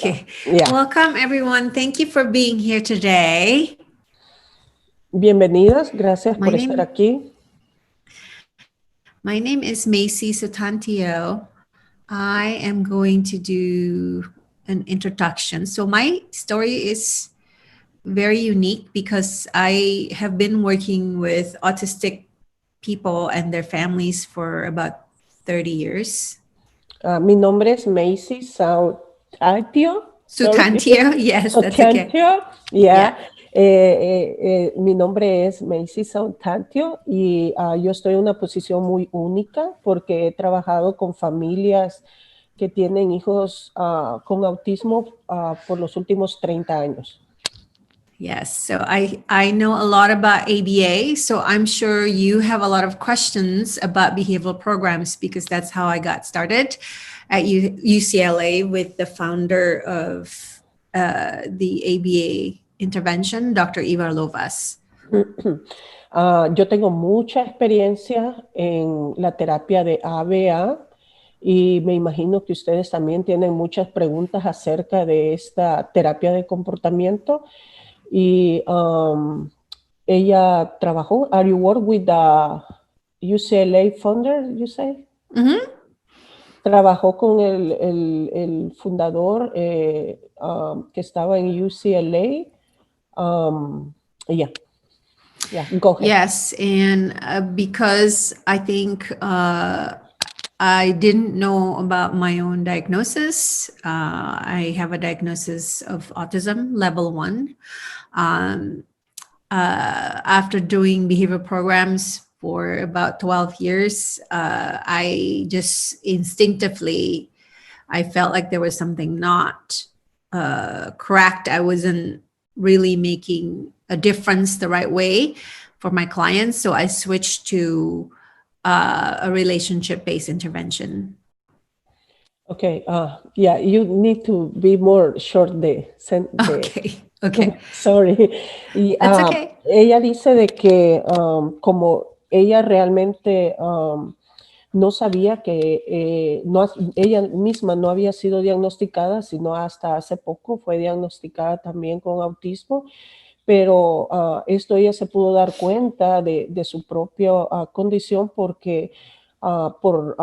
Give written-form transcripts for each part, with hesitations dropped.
Okay. Yeah. Welcome, everyone. Thank you for being here today. Bienvenidas, gracias My por estar aquí. name is Macy Sotantio. I am going to do an introduction. So my story is very unique because I have been working with autistic people and their families for about 30 years. Mi nombre es Macy Sautantio. Sutantio, yes, that's okay. Sautantio, yeah. Mi nombre es Macy Sautantio y yo estoy en una posición muy única porque he trabajado con familias que tienen hijos con autismo por los últimos 30 años. Yes, so I know a lot about ABA, so I'm sure you have a lot of questions about behavioral programs because that's how I got started at UCLA with the founder of the ABA intervention, Dr. Ivar Lovas. Yo tengo mucha experiencia en la terapia de ABA y me imagino que ustedes también tienen muchas preguntas acerca de esta terapia de comportamiento. Y ella trabajó. Are you work with the UCLA founder, you say? Mm-hmm. Trabajó con el fundador que estaba en UCLA. Yeah, go ahead. Yes, and because I think I didn't know about my own diagnosis. I have a diagnosis of autism, level 1. After doing behavior programs for about 12 years, I just instinctively, I felt like there was something not correct. I wasn't really making a difference the right way for my clients. So I switched to a relationship-based intervention. Okay, yeah, you need to be more short Okay. Sorry. Y, That's okay. ella dice de que como ella realmente no sabía que ella misma no había sido diagnosticada, sino hasta hace poco fue diagnosticada también con autismo, pero esto ella se pudo dar cuenta de su propia condición porque por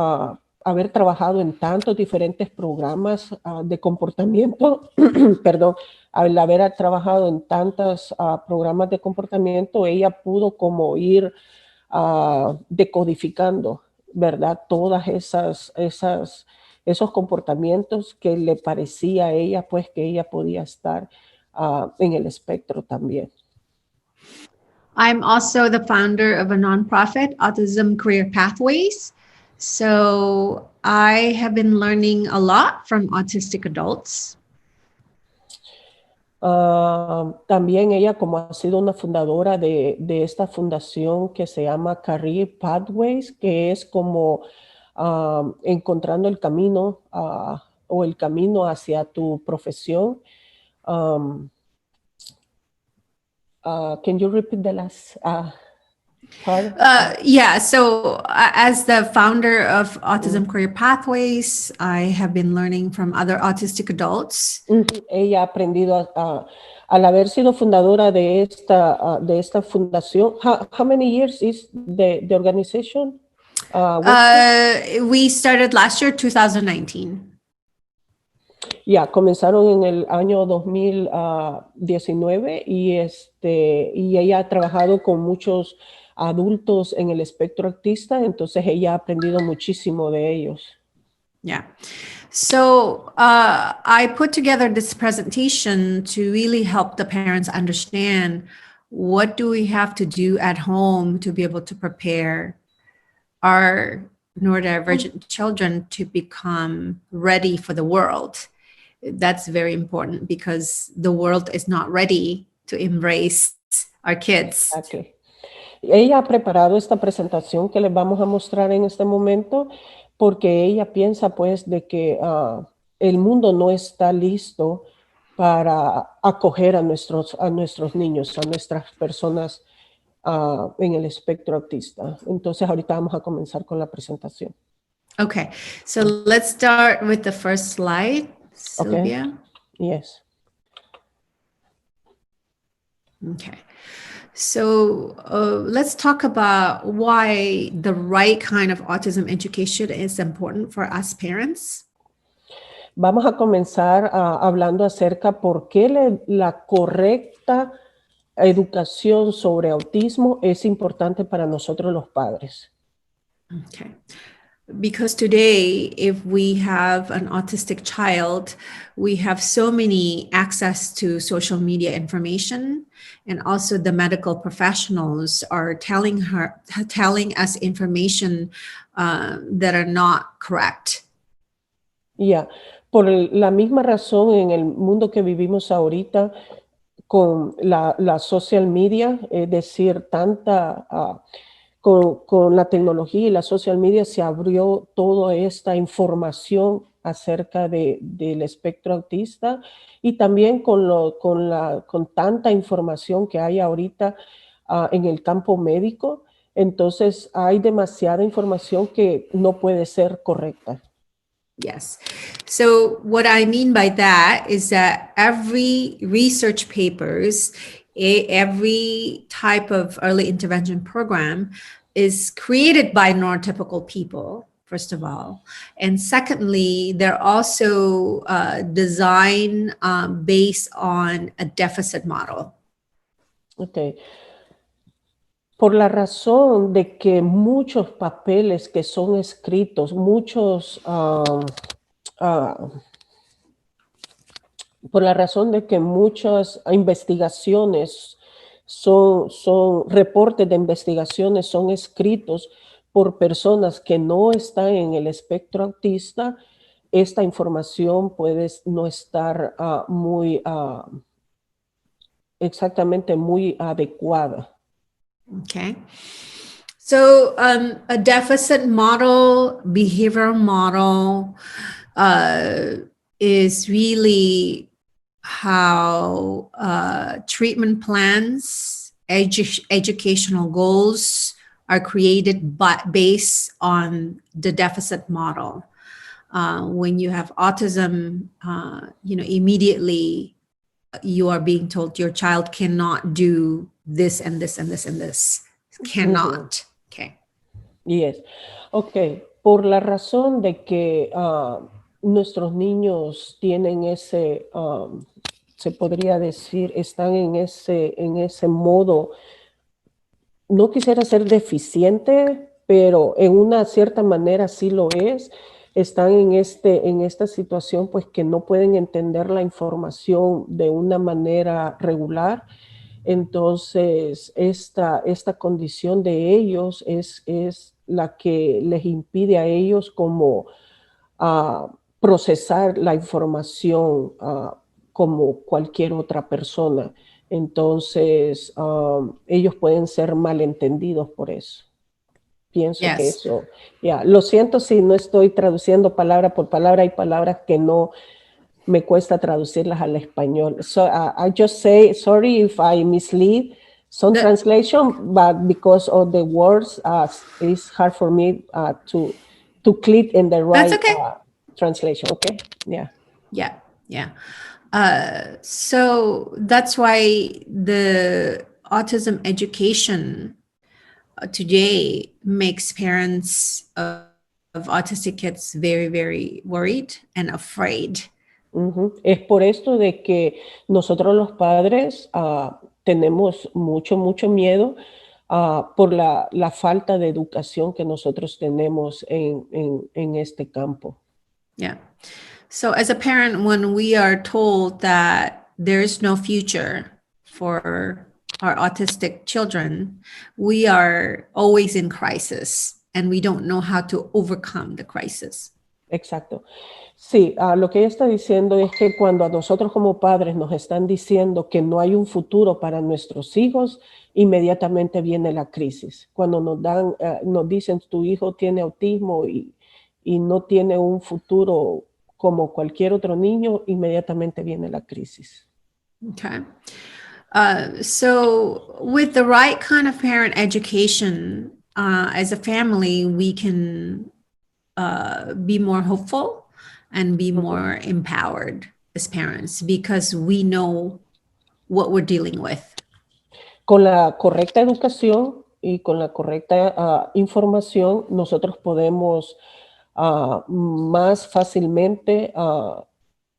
haber trabajado en tantos diferentes programas de comportamiento, perdón, al haber trabajado en tantos programas de comportamiento, ella pudo como ir decodificando, ¿verdad? Todas esos comportamientos que le parecía a ella, pues que ella podía estar en el espectro también. I'm also the founder of a nonprofit, Autism Career Pathways. So I have been learning a lot from autistic adults. También ella, como ha sido una fundadora de esta fundación que se llama Career Pathways, que es como encontrando el camino o el camino hacia tu profesión. Can you repeat the last part? Yeah, so as the founder of Autism Career Pathways, I have been learning from other autistic adults. Ella ha aprendido al haber sido fundadora de esta fundación. How many years is the organization? We started last year, 2019. Ya, comenzaron en el año 2019 y ella ha trabajado con muchos adultos en el espectro autista, entonces ella ha aprendido muchísimo de ellos. Yeah. So I put together this presentation to really help the parents understand what do we have to do at home to be able to prepare our neurodivergent children to become ready for the world. That's very important because the world is not ready to embrace our kids. Exactly. Ella ha preparado esta presentación que les vamos a mostrar en este momento porque ella piensa pues de que el mundo no está listo para acoger a nuestros niños, a nuestras personas en el espectro autista. Entonces ahorita vamos a comenzar con la presentación. Okay, so let's start with the first slide, Sylvia. Yes. Okay. So let's talk about why the right kind of autism education is important for us parents. Vamos a comenzar hablando acerca por qué la correcta educación sobre autismo es importante para nosotros los padres. Okay. Because today, if we have an autistic child, we have so many access to social media information, and also the medical professionals are telling us information that are not correct. Ya, por la misma razón en el mundo que vivimos ahorita con la social media, es decir, con la tecnología y la social media se abrió toda esta información acerca del espectro autista y también con tanta información que hay ahorita en el campo médico, entonces hay demasiada información que no puede ser correcta. Yes. So what I mean by that is that every research papers, every type of early intervention program is created by neurotypical people, first of all. And secondly, they're also designed based on a deficit model. Okay. Por la razón de que muchos papeles que son escritos, por la razón de que muchas investigaciones reportes de investigaciones son escritos por personas que no están en el espectro autista, esta información puede no estar exactamente muy adecuada. Okay. So a deficit model, behavioral model is really how treatment plans, educational goals are created based on the deficit model. When you have autism, immediately you are being told your child cannot do this and this and this and this. Cannot. Okay. Yes. Ok. Por la razón de que nuestros niños tienen se podría decir, están en ese modo, no quisiera ser deficiente, pero en una cierta manera sí lo es. Están en esta situación, pues que no pueden entender la información de una manera regular. Entonces, esta condición de ellos es la que les impide a ellos como procesar la información como cualquier otra persona. Entonces, ellos pueden ser malentendidos por eso. Pienso que Yes. eso, ya, lo siento si no estoy traduciendo palabra por palabra, hay palabras que no me cuesta traducirlas al español. So I just say, sorry if I mislead some The- translation, but because of the words, it's hard for me to click in the that's right okay. translation, okay? Yeah. Yeah. Yeah. So that's why the autism education today makes parents of autistic kids very, very worried and afraid. Es por esto de que nosotros los padres tenemos mucho miedo por la falta de educación que nosotros tenemos en este campo. Yeah. So as a parent, when we are told that there is no future for our autistic children, we are always in crisis and we don't know how to overcome the crisis. Exacto. Sí, lo que ella está diciendo es que cuando a nosotros como padres nos están diciendo que no hay un futuro para nuestros hijos, inmediatamente viene la crisis. Cuando nos dicen tu hijo tiene autismo y no tiene un futuro como cualquier otro niño, inmediatamente viene la crisis. Okay. So with the right kind of parent education, as a family, we can be more hopeful and be more empowered. as parents because we know what we're dealing with. Con la correcta educación y con la correcta información, nosotros podemos más fácilmente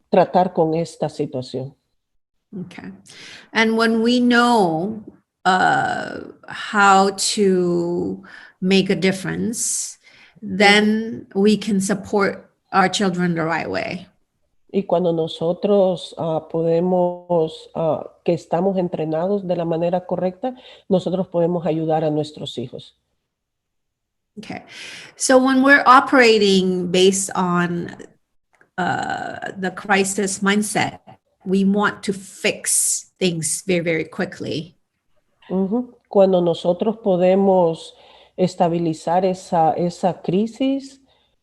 tratar con esta situación. Okay. And when we know how to make a difference, then we can support our children the right way. Y cuando nosotros que estamos entrenados de la manera correcta, nosotros podemos ayudar a nuestros hijos. Okay. So when we're operating based on the crisis mindset, we want to fix things very, very quickly. Cuando nosotros podemos estabilizar esa crisis,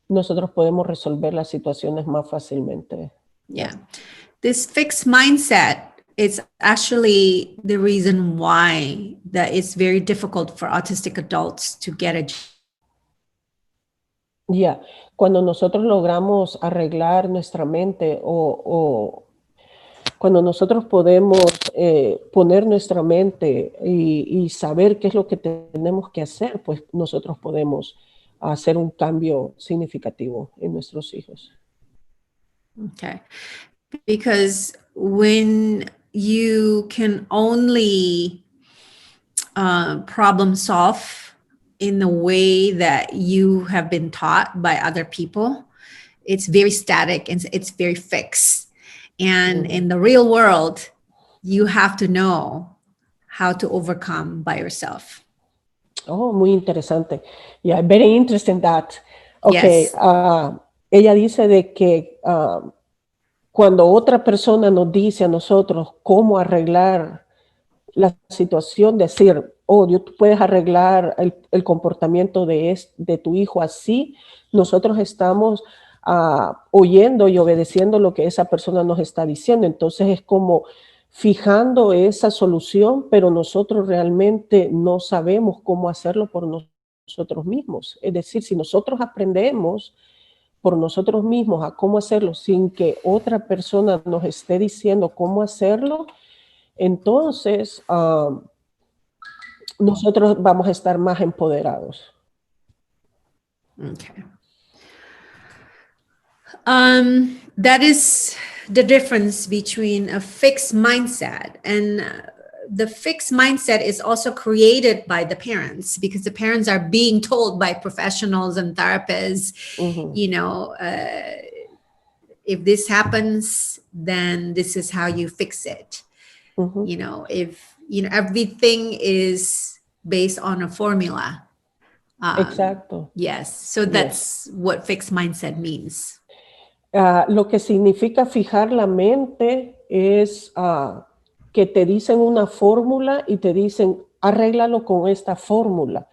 nosotros podemos resolver las situaciones más fácilmente. Yeah. This fixed mindset is actually the reason why that it's very difficult for autistic adults to get a Ya, cuando nosotros logramos arreglar nuestra mente o cuando nosotros podemos poner nuestra mente y saber qué es lo que tenemos que hacer, pues nosotros podemos hacer un cambio significativo en nuestros hijos. Okay. Because when you can only problem solve in the way that you have been taught by other people, it's very static and it's very fixed. And in the real world, you have to know how to overcome by yourself. Oh, muy interesante. Yeah, very interesting that. Okay, Yes. Ella dice de que cuando otra persona nos dice a nosotros cómo arreglar la situación, decir, oh, tú puedes arreglar el comportamiento de tu hijo así, nosotros estamos oyendo y obedeciendo lo que esa persona nos está diciendo. Entonces es como fijando esa solución, pero nosotros realmente no sabemos cómo hacerlo por nosotros mismos. Es decir, si nosotros aprendemos por nosotros mismos a cómo hacerlo sin que otra persona nos esté diciendo cómo hacerlo, entonces nosotros vamos a estar más empoderados. Okay. That is the difference between a fixed mindset, and the fixed mindset is also created by the parents because the parents are being told by professionals and therapists, you know, if this happens, then this is how you fix it. You know, if, you know, everything is based on a formula. Exacto. Yes. So that's what fixed mindset means. Lo que significa fijar la mente es que te dicen una fórmula y te dicen, arréglalo con esta fórmula.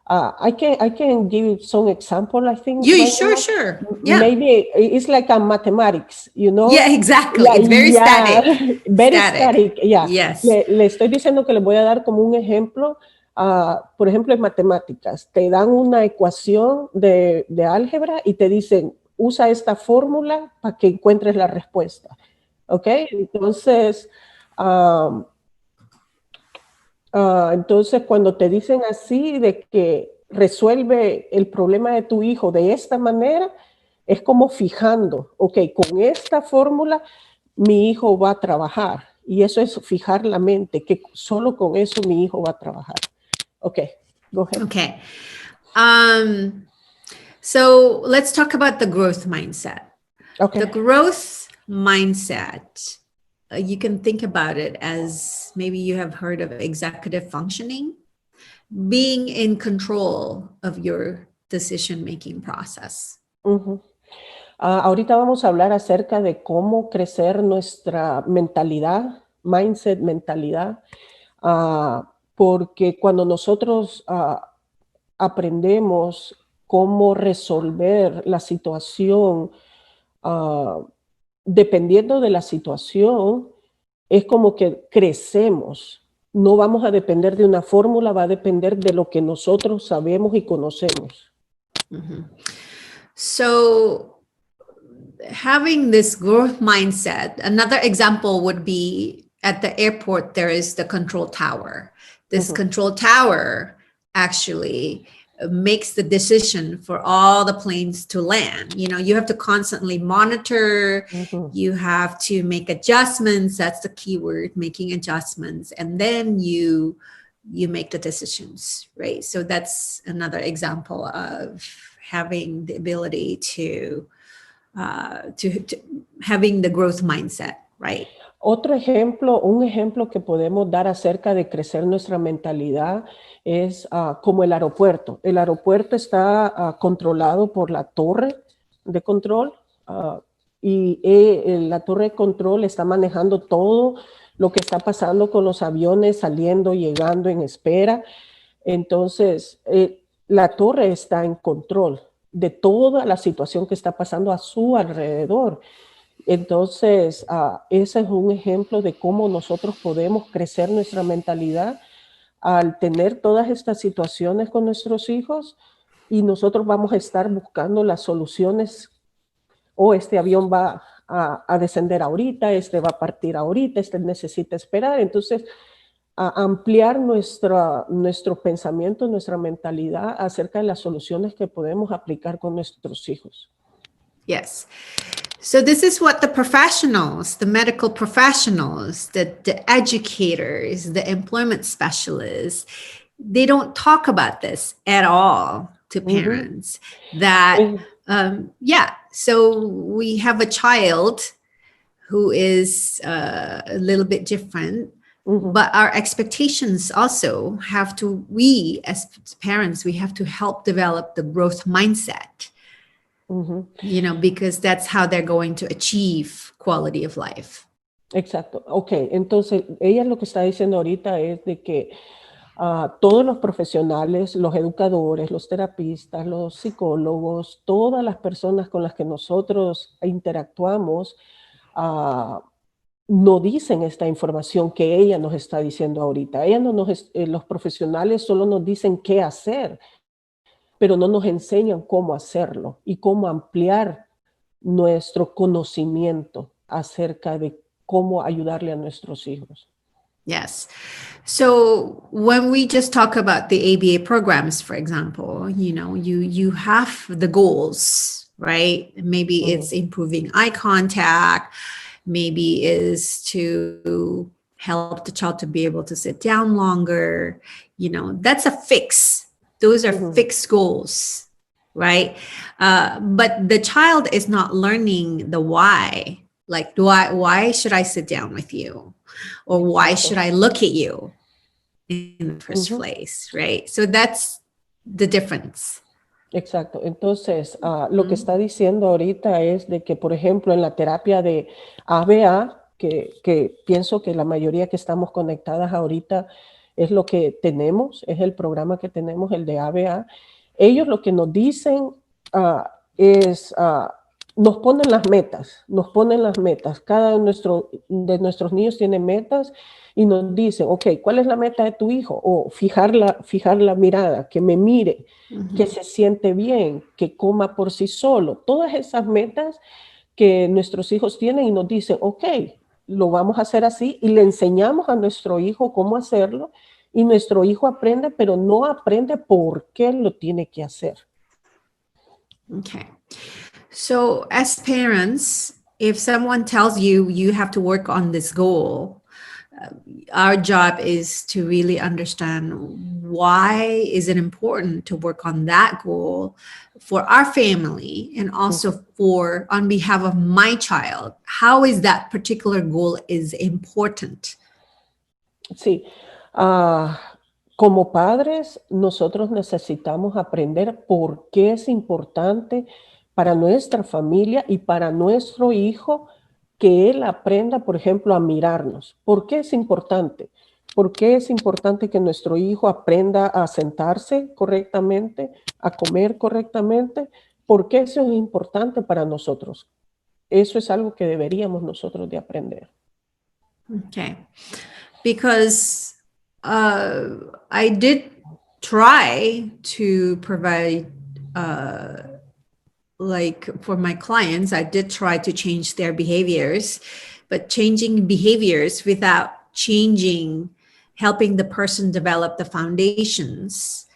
I can give some example, I think. Yeah, right sure, now. sure. Yeah. Maybe it's like a mathematics, you know? Yeah, exactly. It's very static. Very static, yeah. Yes. Le estoy diciendo que le voy a dar como un ejemplo. Por ejemplo, en matemáticas, te dan una ecuación de álgebra y te dicen, usa esta fórmula para que encuentres la respuesta. ¿Ok? Entonces, entonces, cuando te dicen así de que resuelve el problema de tu hijo de esta manera, es como fijando, ok, con esta fórmula mi hijo va a trabajar. Y eso es fijar la mente, que solo con eso mi hijo va a trabajar. Ok, go ahead. Okay. So let's talk about the growth mindset. Okay. The growth mindset, you can think about it as maybe you have heard of executive functioning, being in control of your decision-making process. Ahorita vamos a hablar acerca de cómo crecer nuestra mentalidad, mindset, mentalidad, porque cuando nosotros aprendemos cómo resolver la situación, dependiendo de la situación, es como que crecemos. No vamos a depender de una fórmula, va a depender de lo que nosotros sabemos y conocemos. So having this growth mindset, another example would be at the airport, there is the control tower. This Ujú, control tower actually makes the decision for all the planes to land. You know, you have to constantly monitor, ujú. you have to make adjustments. That's the key word, making adjustments. And then you make the decisions, right? So that's another example of having the ability to having the growth mindset, right? Otro ejemplo, un ejemplo que podemos dar acerca de crecer nuestra mentalidad es como el aeropuerto. El aeropuerto está controlado por la torre de control ah, y la torre de control está manejando todo lo que está pasando con los aviones saliendo, llegando en espera. Entonces, la torre está en control de toda la situación que está pasando a su alrededor. Entonces, ese es un ejemplo de cómo nosotros podemos crecer nuestra mentalidad al tener todas estas situaciones con nuestros hijos y nosotros vamos a estar buscando las soluciones. O este avión va a descender ahorita, este va a partir ahorita, este necesita esperar. Entonces, a ampliar nuestro pensamiento, nuestra mentalidad acerca de las soluciones que podemos aplicar con nuestros hijos. Yes. So this is what the professionals, the medical professionals, the educators, the employment specialists, they don't talk about this at all to Ujú. parents. That Eh, yeah, so we have a child who is a little bit different, ujú, but our expectations also have to, we as parents, we have to help develop the growth mindset, ujú. you know, because that's how they're going to achieve quality of life. Exacto. Ok, entonces ella lo que está diciendo ahorita es de que todos los profesionales, los educadores, los terapistas, los psicólogos, todas las personas con las que nosotros interactuamos, ah, no dicen esta información que ella nos está diciendo ahorita. Ella no los profesionales solo nos dicen qué hacer, pero no nos enseñan cómo hacerlo y cómo ampliar nuestro conocimiento acerca de cómo ayudarle a nuestros hijos. Yes. So when we just talk about the ABA programs, for example, you know, you have the goals, right? Maybe it's Ujú, improving eye contact, maybe is to help the child to be able to sit down longer. You know, that's a fix. Those are ujú, fixed goals, right? But the child is not learning the why. Like, why should I sit down with you? Or why should exacto. I look at you in the first Ujú. place, right? So that's the difference. Exacto. Entonces, lo que Mhm. está diciendo ahorita es de que, por ejemplo, en la terapia de ABA, que pienso que la mayoría que estamos conectadas ahorita es lo que tenemos, es el programa que tenemos, el de ABA, ellos lo que nos dicen es, nos ponen las metas. Cada de nuestros niños tiene metas y nos dicen, ok, ¿cuál es la meta de tu hijo? O fijar la mirada, que me mire, que Mhm. se siente bien, que coma por sí solo. Todas esas metas que nuestros hijos tienen y nos dicen, ok, lo vamos a hacer así y le enseñamos a nuestro hijo cómo hacerlo y nuestro hijo aprende, pero no aprende por qué lo tiene que hacer. Okay. So, as parents, if someone tells you you have to work on this goal, our job is to really understand why is it important to work on that goal for our family and also for on behalf of my child. How is that particular goal is important? Sí, ah, como padres, nosotros necesitamos aprender por qué es importante para nuestra familia y para nuestro hijo que él aprenda, por ejemplo, a mirarnos. ¿Por qué es importante? ¿Por qué es importante que nuestro hijo aprenda a sentarse correctamente, a comer correctamente? ¿Por qué eso es importante para nosotros? Eso es algo que deberíamos nosotros de aprender. Okay. Because I did try to provide like for my clients, I did try to change their behaviors, but changing behaviors without changing, helping the person develop the foundations,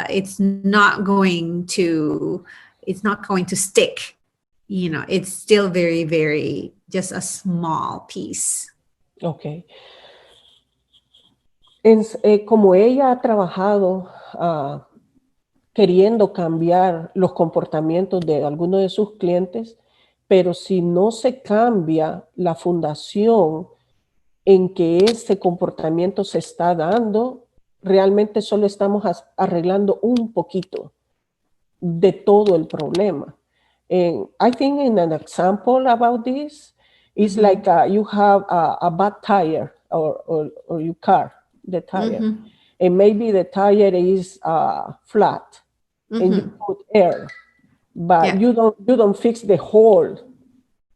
it's not going to stick. You know, it's still very, very just a small piece. Ok. Como ella ha trabajado queriendo cambiar los comportamientos de algunos de sus clientes, pero si no se cambia la fundación en que ese comportamiento se está dando, realmente solo estamos arreglando un poquito de todo el problema. And I think in an example about this, it's like you have a bad tire or your car, the tire. And maybe the tire is flat and you put air, but Yeah. you don't fix the hole,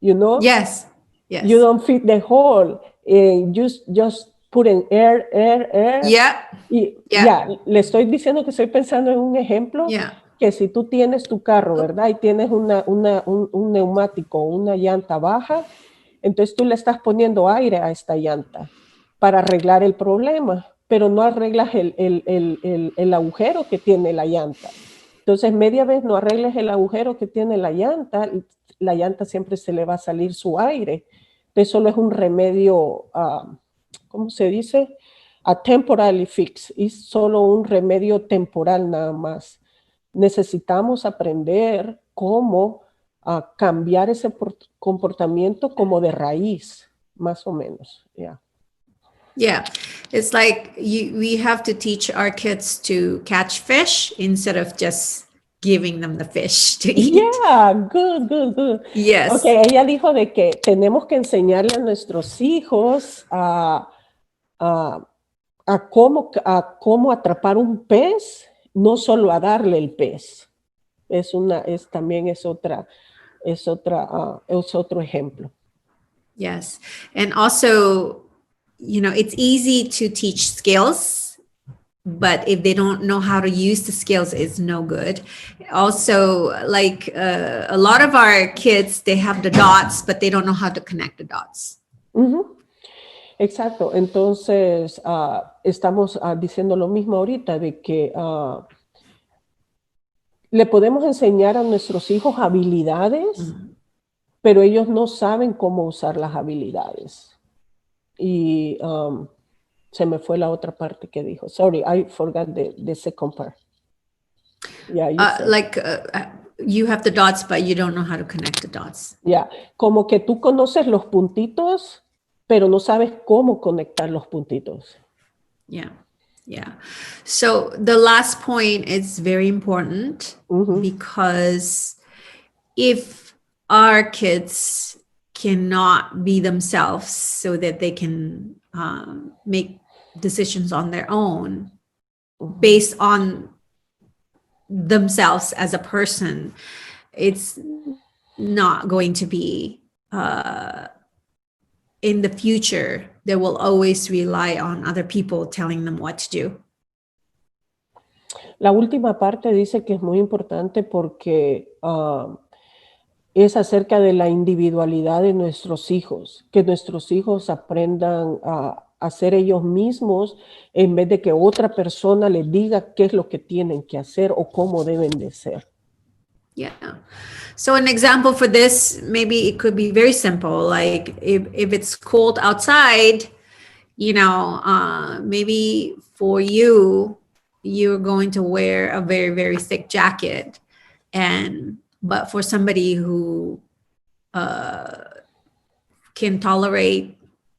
you know? Yes. You Yes. don't fit the hole, and just put in air. Yeah. Y Yeah. ya, le estoy diciendo que estoy pensando en un ejemplo, Yeah. que si tú tienes tu carro, ¿verdad? Y tienes un neumático, una llanta baja, entonces tú le estás poniendo aire a esta llanta para arreglar el problema, pero no arreglas el agujero que tiene la llanta. Entonces, media vez no arregles el agujero que tiene la llanta siempre se le va a salir su aire. Entonces, solo es un remedio, ¿cómo se dice? A temporary fix, es solo un remedio temporal nada más. Necesitamos aprender cómo cambiar ese comportamiento como de raíz, más o menos. Yeah. Yeah, it's like we have to teach our kids to catch fish instead of just giving them the fish to eat. Yeah, good. Yes. Ok, ella dijo de que tenemos que enseñarle a nuestros hijos a cómo atrapar un pez, no solo a darle el pez. También es otro ejemplo. Yes. And also, you know, it's easy to teach skills, but if they don't know how to use the skills, it's no good. Also, like a lot of our kids, they have the dots, but they don't know how to connect the dots. Exacto. Entonces, estamos diciendo lo mismo ahorita, de que le podemos enseñar a nuestros hijos habilidades, pero ellos no saben cómo usar las habilidades. Y se me fue la otra parte que dijo. Sorry, I forgot the second part. Yeah, You have the dots, but you don't know how to connect the dots. Yeah, como que tú conoces los puntitos, pero no sabes cómo conectar los puntitos. Yeah. So the last point is very important because if our kids cannot be themselves so that they can make decisions on their own based on themselves as a person, it's not going to be in the future. They will always rely on other people telling them what to do. La última parte dice que es muy importante porque es acerca de la individualidad de nuestros hijos, que nuestros hijos aprendan a ser ellos mismos en vez de que otra persona les diga qué es lo que tienen que hacer o cómo deben de ser. Yeah. So an example for this, maybe it could be very simple. Like if it's cold outside, you know, maybe for you, you're going to wear a very, very thick jacket. But for somebody who can tolerate,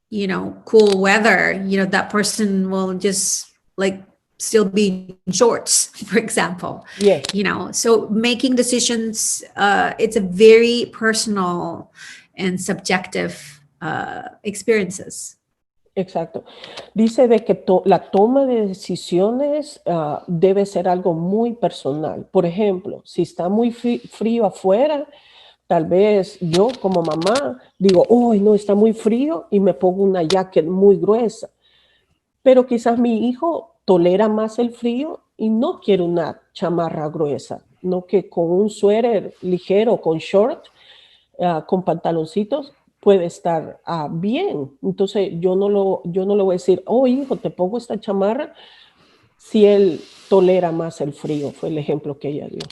you know, cool weather, you know, that person will just like still be in shorts, for example. Yes. You know, so making decisions, it's a very personal and subjective experiences. Exacto. Dice de que la toma de decisiones debe ser algo muy personal. Por ejemplo, si está muy frío afuera, tal vez yo como mamá digo, oh, no, está muy frío y me pongo una jacket muy gruesa. Pero quizás mi hijo tolera más el frío y no quiere una chamarra gruesa. no que con un suéter ligero, con short, con pantaloncitos, puede estar bien. Entonces yo no le voy a decir, oh hijo, te pongo esta chamarra si él tolera más el frío, fue el ejemplo que ella dio.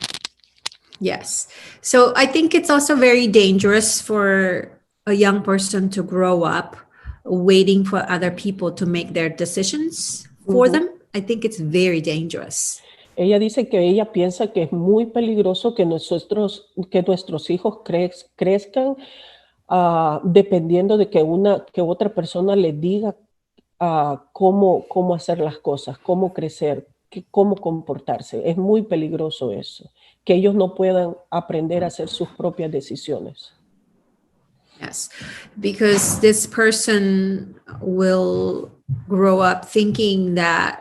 Yes. So I think it's also very dangerous for a young person to grow up waiting for other people to make their decisions for Ujú. them. I think it's very dangerous. Ella dice que ella piensa que es muy peligroso que nuestros hijos crezcan dependiendo de que otra persona le diga cómo hacer las cosas, cómo crecer, cómo comportarse. Es muy peligroso eso, que ellos no puedan aprender a hacer sus propias decisiones. Yes. Because this person will grow up thinking that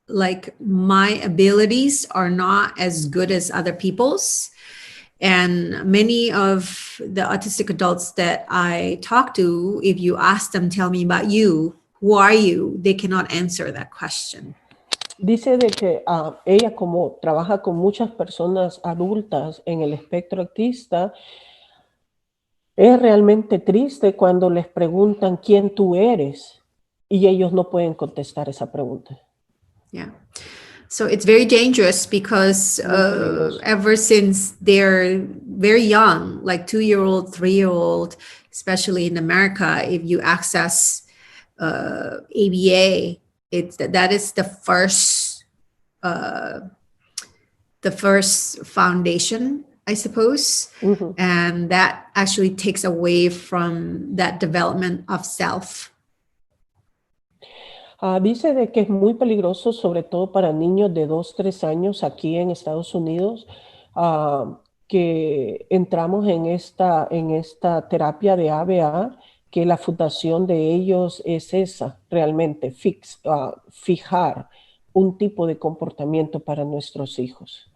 like my abilities are not as good as other people's. And many of the autistic adults that I talk to, if you ask them, tell me about you, who are you? They cannot answer that question. Dice de que ella, como trabaja con muchas personas adultas en el espectro autista, es realmente triste cuando les preguntan quién tú eres y ellos no pueden contestar esa pregunta. Yeah. So it's very dangerous because Muy peligroso. ever since they're very young, like 2-year-old, 3-year-old, especially in America, if you access ABA, that is the first foundation, I suppose, Ujú. and that actually takes away from that development of self. Dice de que es muy peligroso, sobre todo para niños de 2, 3 años aquí en Estados Unidos, que entramos en esta terapia de ABA, que la fundación de ellos es esa, realmente, fijar un tipo de comportamiento para nuestros hijos.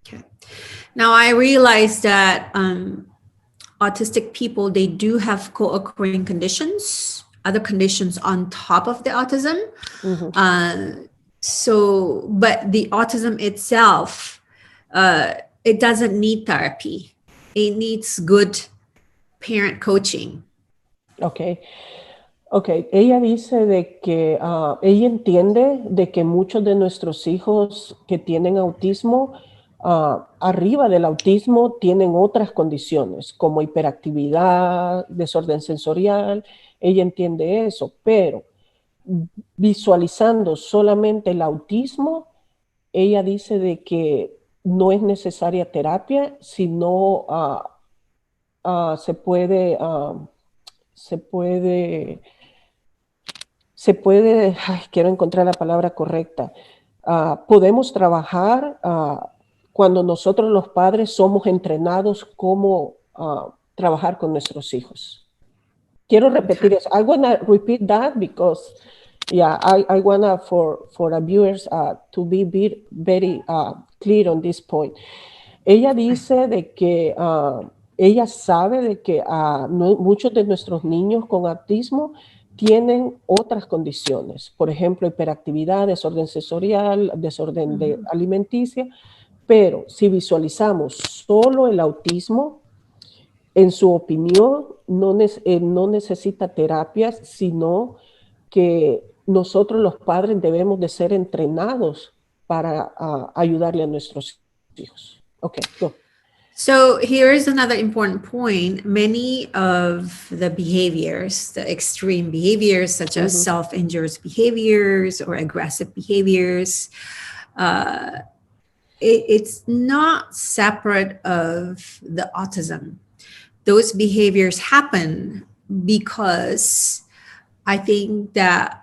Okay. Now I realize that autistic people, they do have co-occurring conditions, other conditions on top of the autism. Ujú. So, but the autism itself, it doesn't need therapy. It needs good parent coaching. Ok. Ok, ella dice de que ella entiende de que muchos de nuestros hijos que tienen autismo, arriba del autismo, tienen otras condiciones como hiperactividad, desorden sensorial. Ella entiende eso, pero visualizando solamente el autismo, ella dice de que no es necesaria terapia, sino se puede, se puede quiero encontrar la palabra correcta, podemos trabajar cuando nosotros los padres somos entrenados cómo trabajar con nuestros hijos. Quiero repetir Okay. eso. I want to repeat that because, yeah, I want for the viewers to be very clear on this point. Ella dice de que ella sabe de que muchos de nuestros niños con autismo tienen otras condiciones, por ejemplo, hiperactividad, desorden sensorial, desorden alimenticia, pero si visualizamos solo el autismo, en su opinión, no necesita terapias, sino que nosotros los padres debemos de ser entrenados para ayudarle a nuestros hijos. Ok, go. So here is another important point. Many of the behaviors, the extreme behaviors, such as Ujú. self-injurious behaviors or aggressive behaviors, it's not separate of the autism. Those behaviors happen because I think that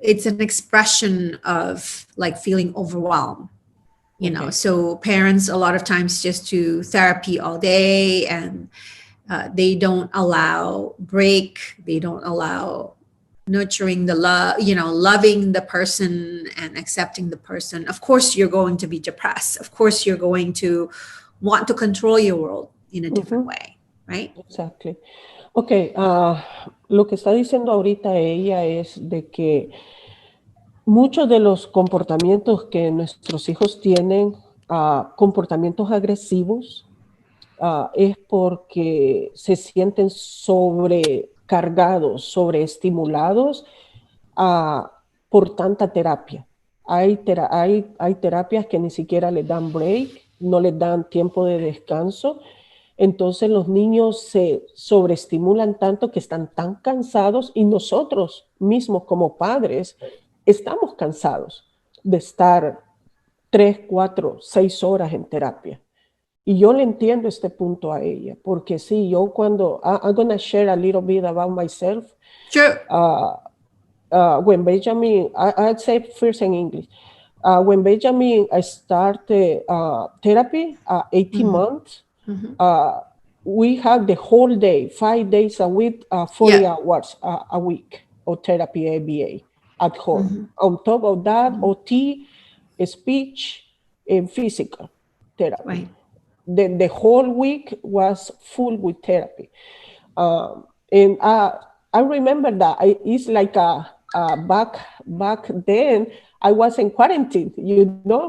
it's an expression of like feeling overwhelmed. You know, Okay. so parents a lot of times just do therapy all day, and they don't allow break, they don't allow nurturing the love, you know, loving the person and accepting the person. Of course you're going to be depressed, of course you're going to want to control your world in a different Ujú. way, right? Exactly. Ok, lo que está diciendo ahorita ella es de que muchos de los comportamientos que nuestros hijos tienen, comportamientos agresivos, es porque se sienten sobrecargados, sobreestimulados ah, por tanta terapia. Hay terapias que ni siquiera les dan break, no les dan tiempo de descanso. Entonces los niños se sobreestimulan tanto que están tan cansados y nosotros mismos como padres estamos cansados de estar 3, 4, 6 horas en terapia. Y yo le entiendo este punto a ella, porque sí, yo cuando, I'm going to share a little bit about myself. Sure. Uh, when Benjamin, I'd say first in English. When Benjamin I started therapy, 18 months, uh, we have the whole day, 5 days a week, 40 Yeah. hours a week of therapy ABA at home. On top of that, OT, speech, and physical therapy. Right. The whole week was full with therapy. And I remember that it's like back then I was in quarantine,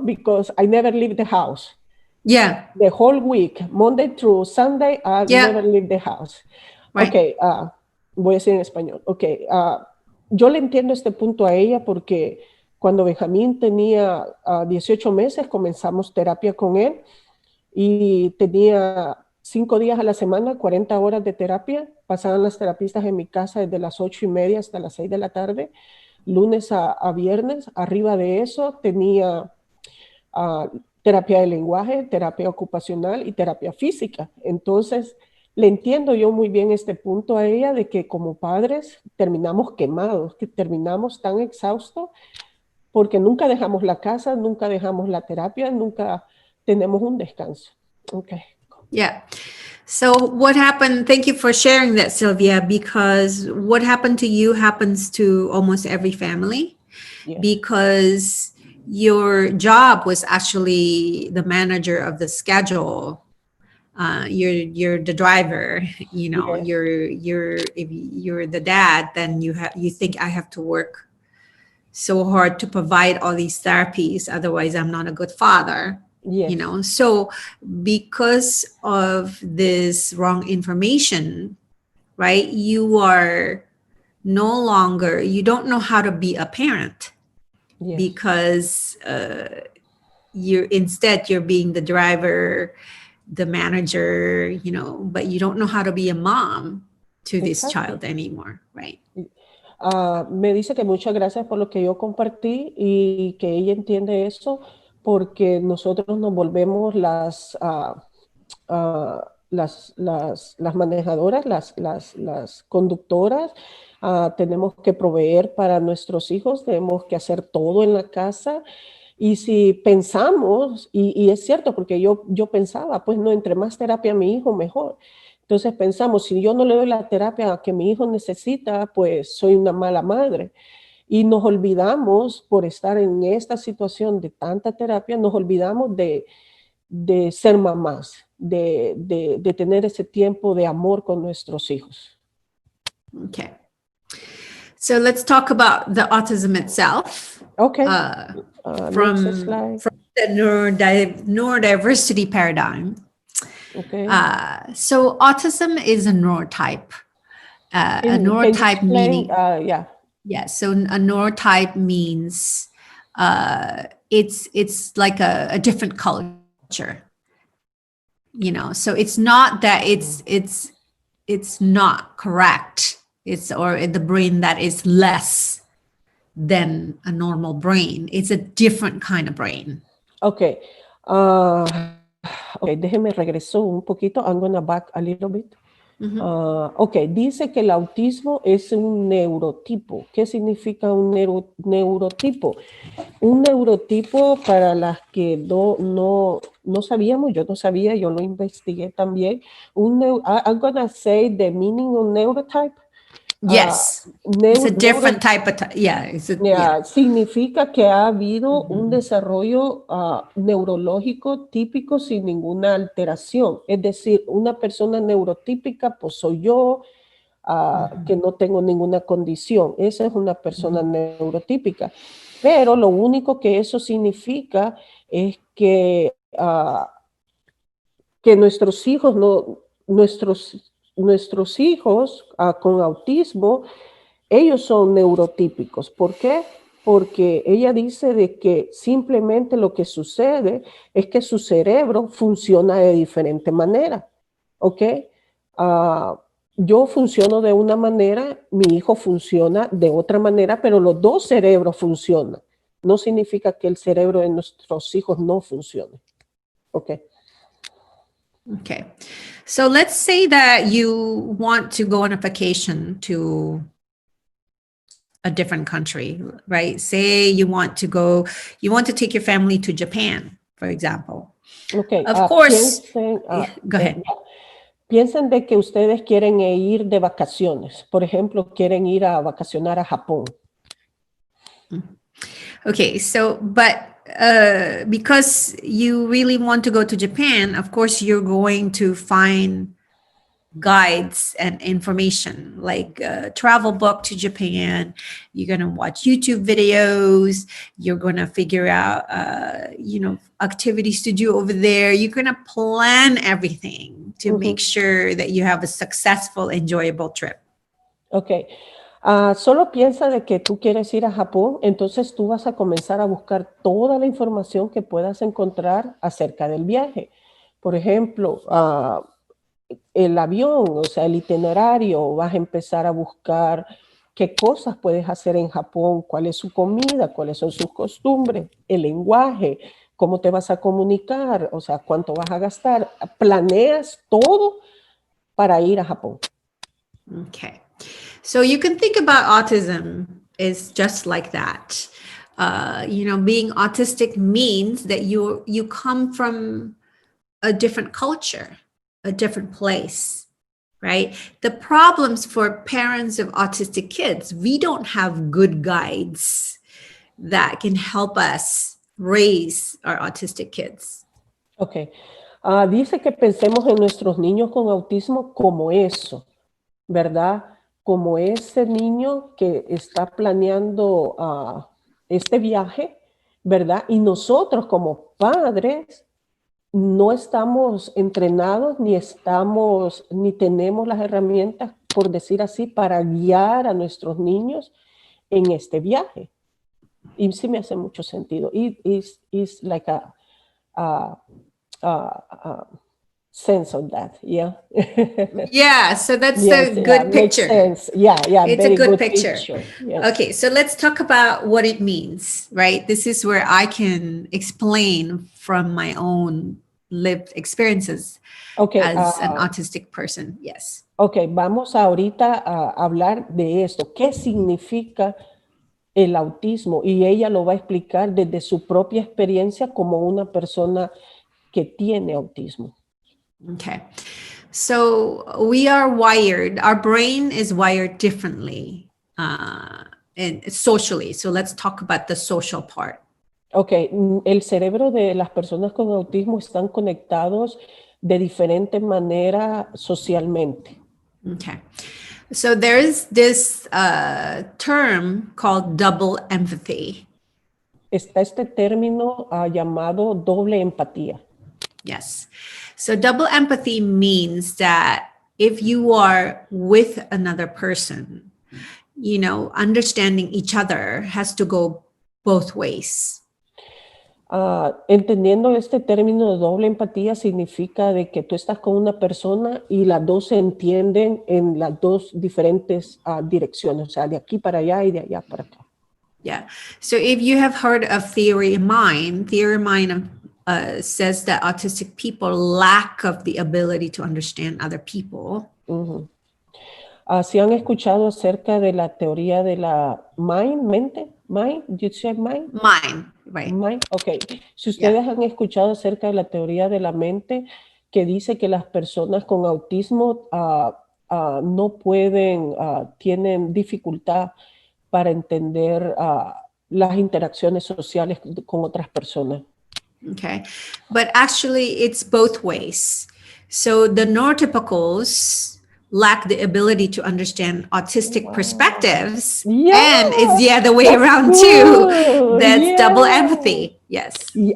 because I never leave the house. Yeah. The whole week, Monday through Sunday, I never Yeah. leave the house. Right. Ok, voy a decir en español. Ok, yo le entiendo este punto a ella porque cuando Benjamín tenía 18 meses comenzamos terapia con él y tenía 5 días a la semana, 40 horas de terapia. Pasaban las terapistas en mi casa desde las 8:30 hasta las 6 de la tarde, lunes a viernes. Arriba de eso tenía terapia de lenguaje, terapia ocupacional y terapia física. Entonces, le entiendo yo muy bien este punto a ella de que como padres terminamos quemados, que terminamos tan exhaustos porque nunca dejamos la casa, nunca dejamos la terapia, nunca tenemos un descanso. Okay. Yeah. So what happened? Thank you for sharing that, Sylvia, because what happened to you happens to almost every family Yes. because your job was actually the manager of the schedule. You're the driver, Yes. if you're the dad, then you think I have to work so hard to provide all these therapies, otherwise I'm not a good father. Yes. So because of this wrong information, right, you don't know how to be a parent Yes. because you're being the driver, the manager, but you don't know how to be a mom to this Exactly. child anymore, right? Me dice que muchas gracias por lo que yo compartí y que ella entiende eso porque nosotros nos volvemos las manejadoras, las conductoras. Tenemos que proveer para nuestros hijos, tenemos que hacer todo en la casa. Y si pensamos, y es cierto, porque yo pensaba, pues no, entre más terapia a mi hijo, mejor. Entonces pensamos, si yo no le doy la terapia que mi hijo necesita, pues soy una mala madre. Y nos olvidamos, por estar en esta situación de tanta terapia, nos olvidamos de ser mamás, de tener ese tiempo de amor con nuestros hijos. Okay. So let's talk about the autism itself. Okay. From next slide. The neurodiversity paradigm. Okay. So autism is a neurotype. A neurotype meaning, yeah. So a neurotype means it's like a different culture. So it's not that it's not correct. Or the brain that is less than a normal brain. It's a different kind of brain. Okay. Okay, déjeme regreso un poquito. I'm going to back a little bit. Ok, dice que el autismo es un neurotipo. ¿Qué significa un neurotipo? Un neurotipo, para las que no sabíamos, yo no sabía, yo lo investigué también. I'm going to say the meaning of neurotype. Yes, it's a different type of significa que ha habido un desarrollo neurológico típico sin ninguna alteración. Es decir, una persona neurotípica, pues soy yo, que no tengo ninguna condición. Esa es una persona neurotípica. Pero lo único que eso significa es que nuestros hijos, no, nuestros hijos con autismo, ellos son neurotípicos. ¿Por qué? Porque ella dice de que simplemente lo que sucede es que su cerebro funciona de diferente manera. ¿Ok? Ah, yo funciono de una manera, mi hijo funciona de otra manera, pero los dos cerebros funcionan. No significa que el cerebro de nuestros hijos no funcione. ¿Ok? Okay. So let's say that you want to go on a vacation to a different country, right? Say you want to take your family to Japan, for example. Ok, Of course, piensen, go ahead. piensen de que ustedes quieren ir de vacaciones. Por ejemplo, quieren ir a vacacionar a Japón. Okay, so but because you really want to go to Japan, of course you're going to find guides and information like a travel book to Japan. You're going to watch YouTube videos. You're going to figure out, activities to do over there. You're going to plan everything to make sure that you have a successful, enjoyable trip. Ok. Solo piensa de que tú quieres ir a Japón, entonces tú vas a comenzar a buscar toda la información que puedas encontrar acerca del viaje. Por ejemplo, el avión, o sea, el itinerario, vas a empezar a buscar qué cosas puedes hacer en Japón, cuál es su comida, cuáles son sus costumbres, el lenguaje, cómo te vas a comunicar, o sea, cuánto vas a gastar. Planeas todo para ir a Japón. Okay. So you can think about autism is just like that. Being autistic means that you come from a different culture, a different place, right? The problems for parents of autistic kids, we don't have good guides that can help us raise our autistic kids. Ok. Dice que pensemos en nuestros niños con autismo como eso, ¿verdad? Como ese niño que está planeando este viaje, ¿verdad? Y nosotros como padres no estamos entrenados ni tenemos las herramientas, por decir así, para guiar a nuestros niños en este viaje. Y sí me hace mucho sentido. It's like a sense of that, yeah. Yeah, so that's Yes, the yeah, good makes picture. sense. Yeah, It's a very good good picture. picture. Yes. Okay, so let's talk about what it means, right? This is where I can explain from my own lived experiences Okay, as an autistic person. Yes. ok, vamos ahorita a hablar de esto. ¿Qué significa el autismo? Y ella lo va a explicar desde su propia experiencia como una persona que tiene autismo. Okay. So we are wired, our brain is wired differently and socially. So let's talk about the social part. Ok, el cerebro de las personas con autismo están conectados de diferente manera socialmente. Okay. So there's this term called double empathy. Está este término llamado doble empatía. Yes. So double empathy means that if you are with another person, understanding each other has to go both ways. Entendiendo este término de doble empatía significa de que tú estás con una persona y las dos se entienden en las dos diferentes direcciones, o sea, de aquí para allá y de allá para acá. Yeah. So if you have heard of theory of mind says that autistic people lack of the ability to understand other people. ¿Si han escuchado acerca de la teoría de la mente? Mind, you say mind? Mind, right. Mind, ok. Si ustedes han escuchado acerca de la teoría de la mente que dice que las personas con autismo no pueden, tienen dificultad para entender las interacciones sociales con otras personas. Okay. But actually, it's both ways. So the neurotypicals lack the ability to understand autistic Wow. perspectives, Yeah, and it's the other way that's around too. cool. That's double Yeah. empathy. Yes.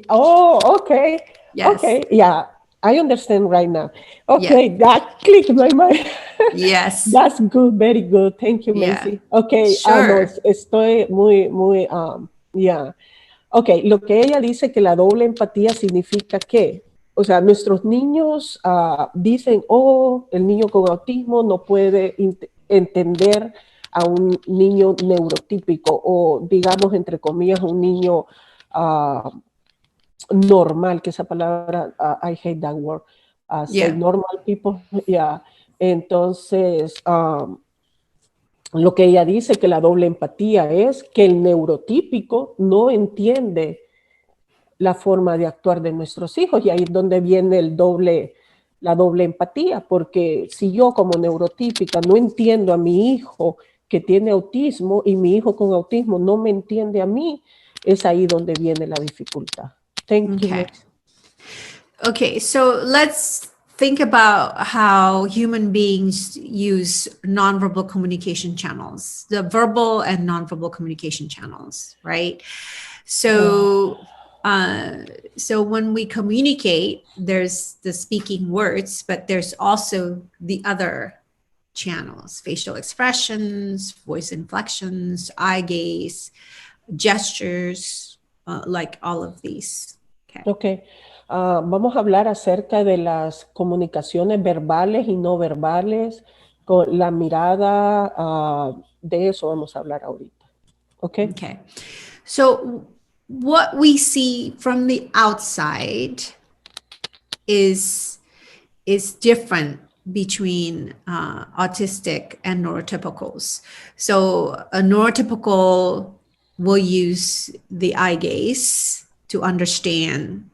Oh, okay. Yes. Okay. Yeah, I understand right now. Yeah. Okay, that clicked my mind. Yes. That's good. Very good. Thank you, Yeah. Macy. Okay. No, Sure. estoy muy, yeah. Ok, lo que ella dice que la doble empatía significa que, o sea, nuestros niños dicen, oh, el niño con autismo no puede entender a un niño neurotípico o, digamos, entre comillas, un niño ah, normal, que esa palabra, I hate that word, say Yeah. normal people, yeah. Entonces, lo que ella dice que la doble empatía es que el neurotípico no entiende la forma de actuar de nuestros hijos y ahí es donde viene la doble empatía, porque si yo como neurotípica no entiendo a mi hijo que tiene autismo y mi hijo con autismo no me entiende a mí, es ahí donde viene la dificultad. Thank you, Okay. Max. Okay. So let's think about how human beings use nonverbal communication channels, the verbal and nonverbal communication channels, right? So, so when we communicate, there's the speaking words, but there's also the other channels: facial expressions, voice inflections, eye gaze, gestures, like all of these. Okay. Ok, vamos a hablar acerca de las comunicaciones verbales y no verbales, con la mirada, de eso vamos a hablar ahorita. Ok. Okay. So, what we see from the outside is different between autistic and neurotypicals. So a neurotypical will use the eye gaze to understand,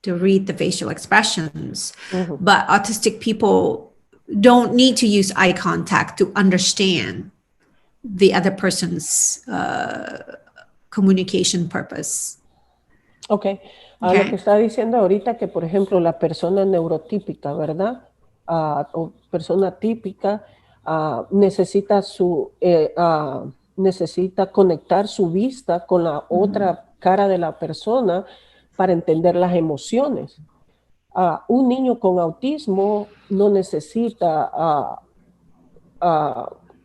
to read the facial expressions, but autistic people don't need to use eye contact to understand the other person's communication purpose. Ok, lo que Okay. está diciendo ahorita que, por ejemplo, la persona neurotípica, ¿verdad? O persona típica necesita necesita conectar su vista con la otra cara de la persona para entender las emociones. Un niño con autismo no necesita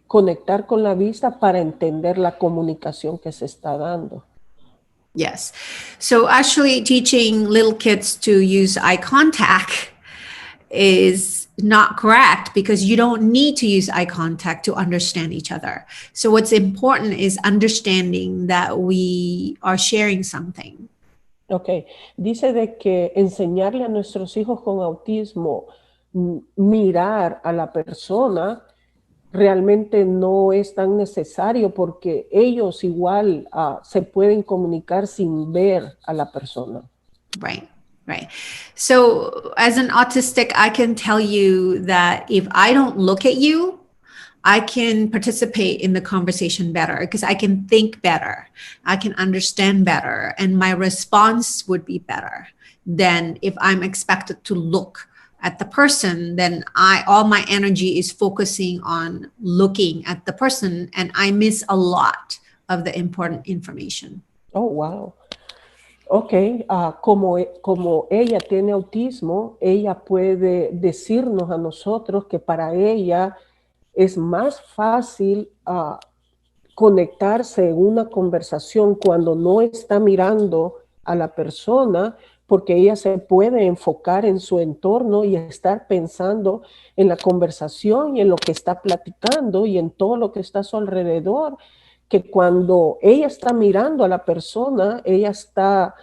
conectar con la vista para entender la comunicación que se está dando. Yes. So actually teaching little kids to use eye contact is not correct, because you don't need to use eye contact to understand each other. So what's important is understanding that we are sharing something. Ok, dice de que enseñarle a nuestros hijos con autismo mirar a la persona realmente no es tan necesario porque ellos igual se pueden comunicar sin ver a la persona. Right. Right. So as an autistic, I can tell you that if I don't look at you, I can participate in the conversation better, because I can think better, I can understand better, and my response would be better than if I'm expected to look at the person. Then all my energy is focusing on looking at the person, and I miss a lot of the important information. Oh, wow. Ok, como ella tiene autismo, ella puede decirnos a nosotros que para ella es más fácil conectarse en una conversación cuando no está mirando a la persona, porque ella se puede enfocar en su entorno y estar pensando en la conversación y en lo que está platicando y en todo lo que está a su alrededor, que cuando ella está mirando a la persona, ella está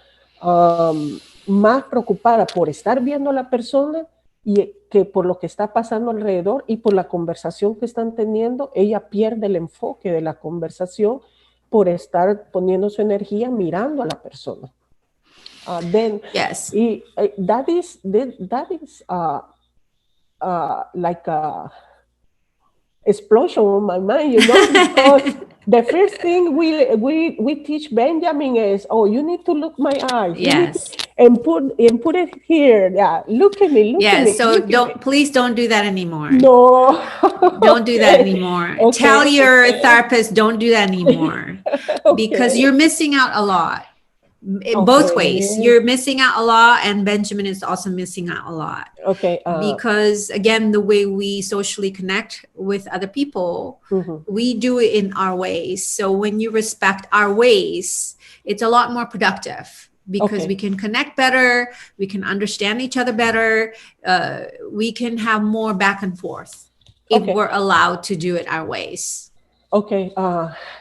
más preocupada por estar viendo a la persona y que por lo que está pasando alrededor y por la conversación que están teniendo, ella pierde el enfoque de la conversación por estar poniendo su energía mirando a la persona. Then Yes. that is like a explosion on my mind, because the first thing we teach Benjamin is, oh, you need to look my eyes. You need to, Yes. and put it here. Yeah, look at me, look at Yeah, me, so look at me. please don't do that anymore. No. Don't do that Okay, anymore. Tell okay, your therapist, don't do that anymore, because okay, you're missing out a lot. Both ways. okay, You're missing out a lot, and Benjamin is also missing out a lot. okay. Because again, the way we socially connect with other people, Mhm. we do it in our ways. So when you respect our ways, it's a lot more productive because we Okay, can connect better, we can understand each other better, we can have more back and forth if okay. we're allowed to do it our ways. Ok,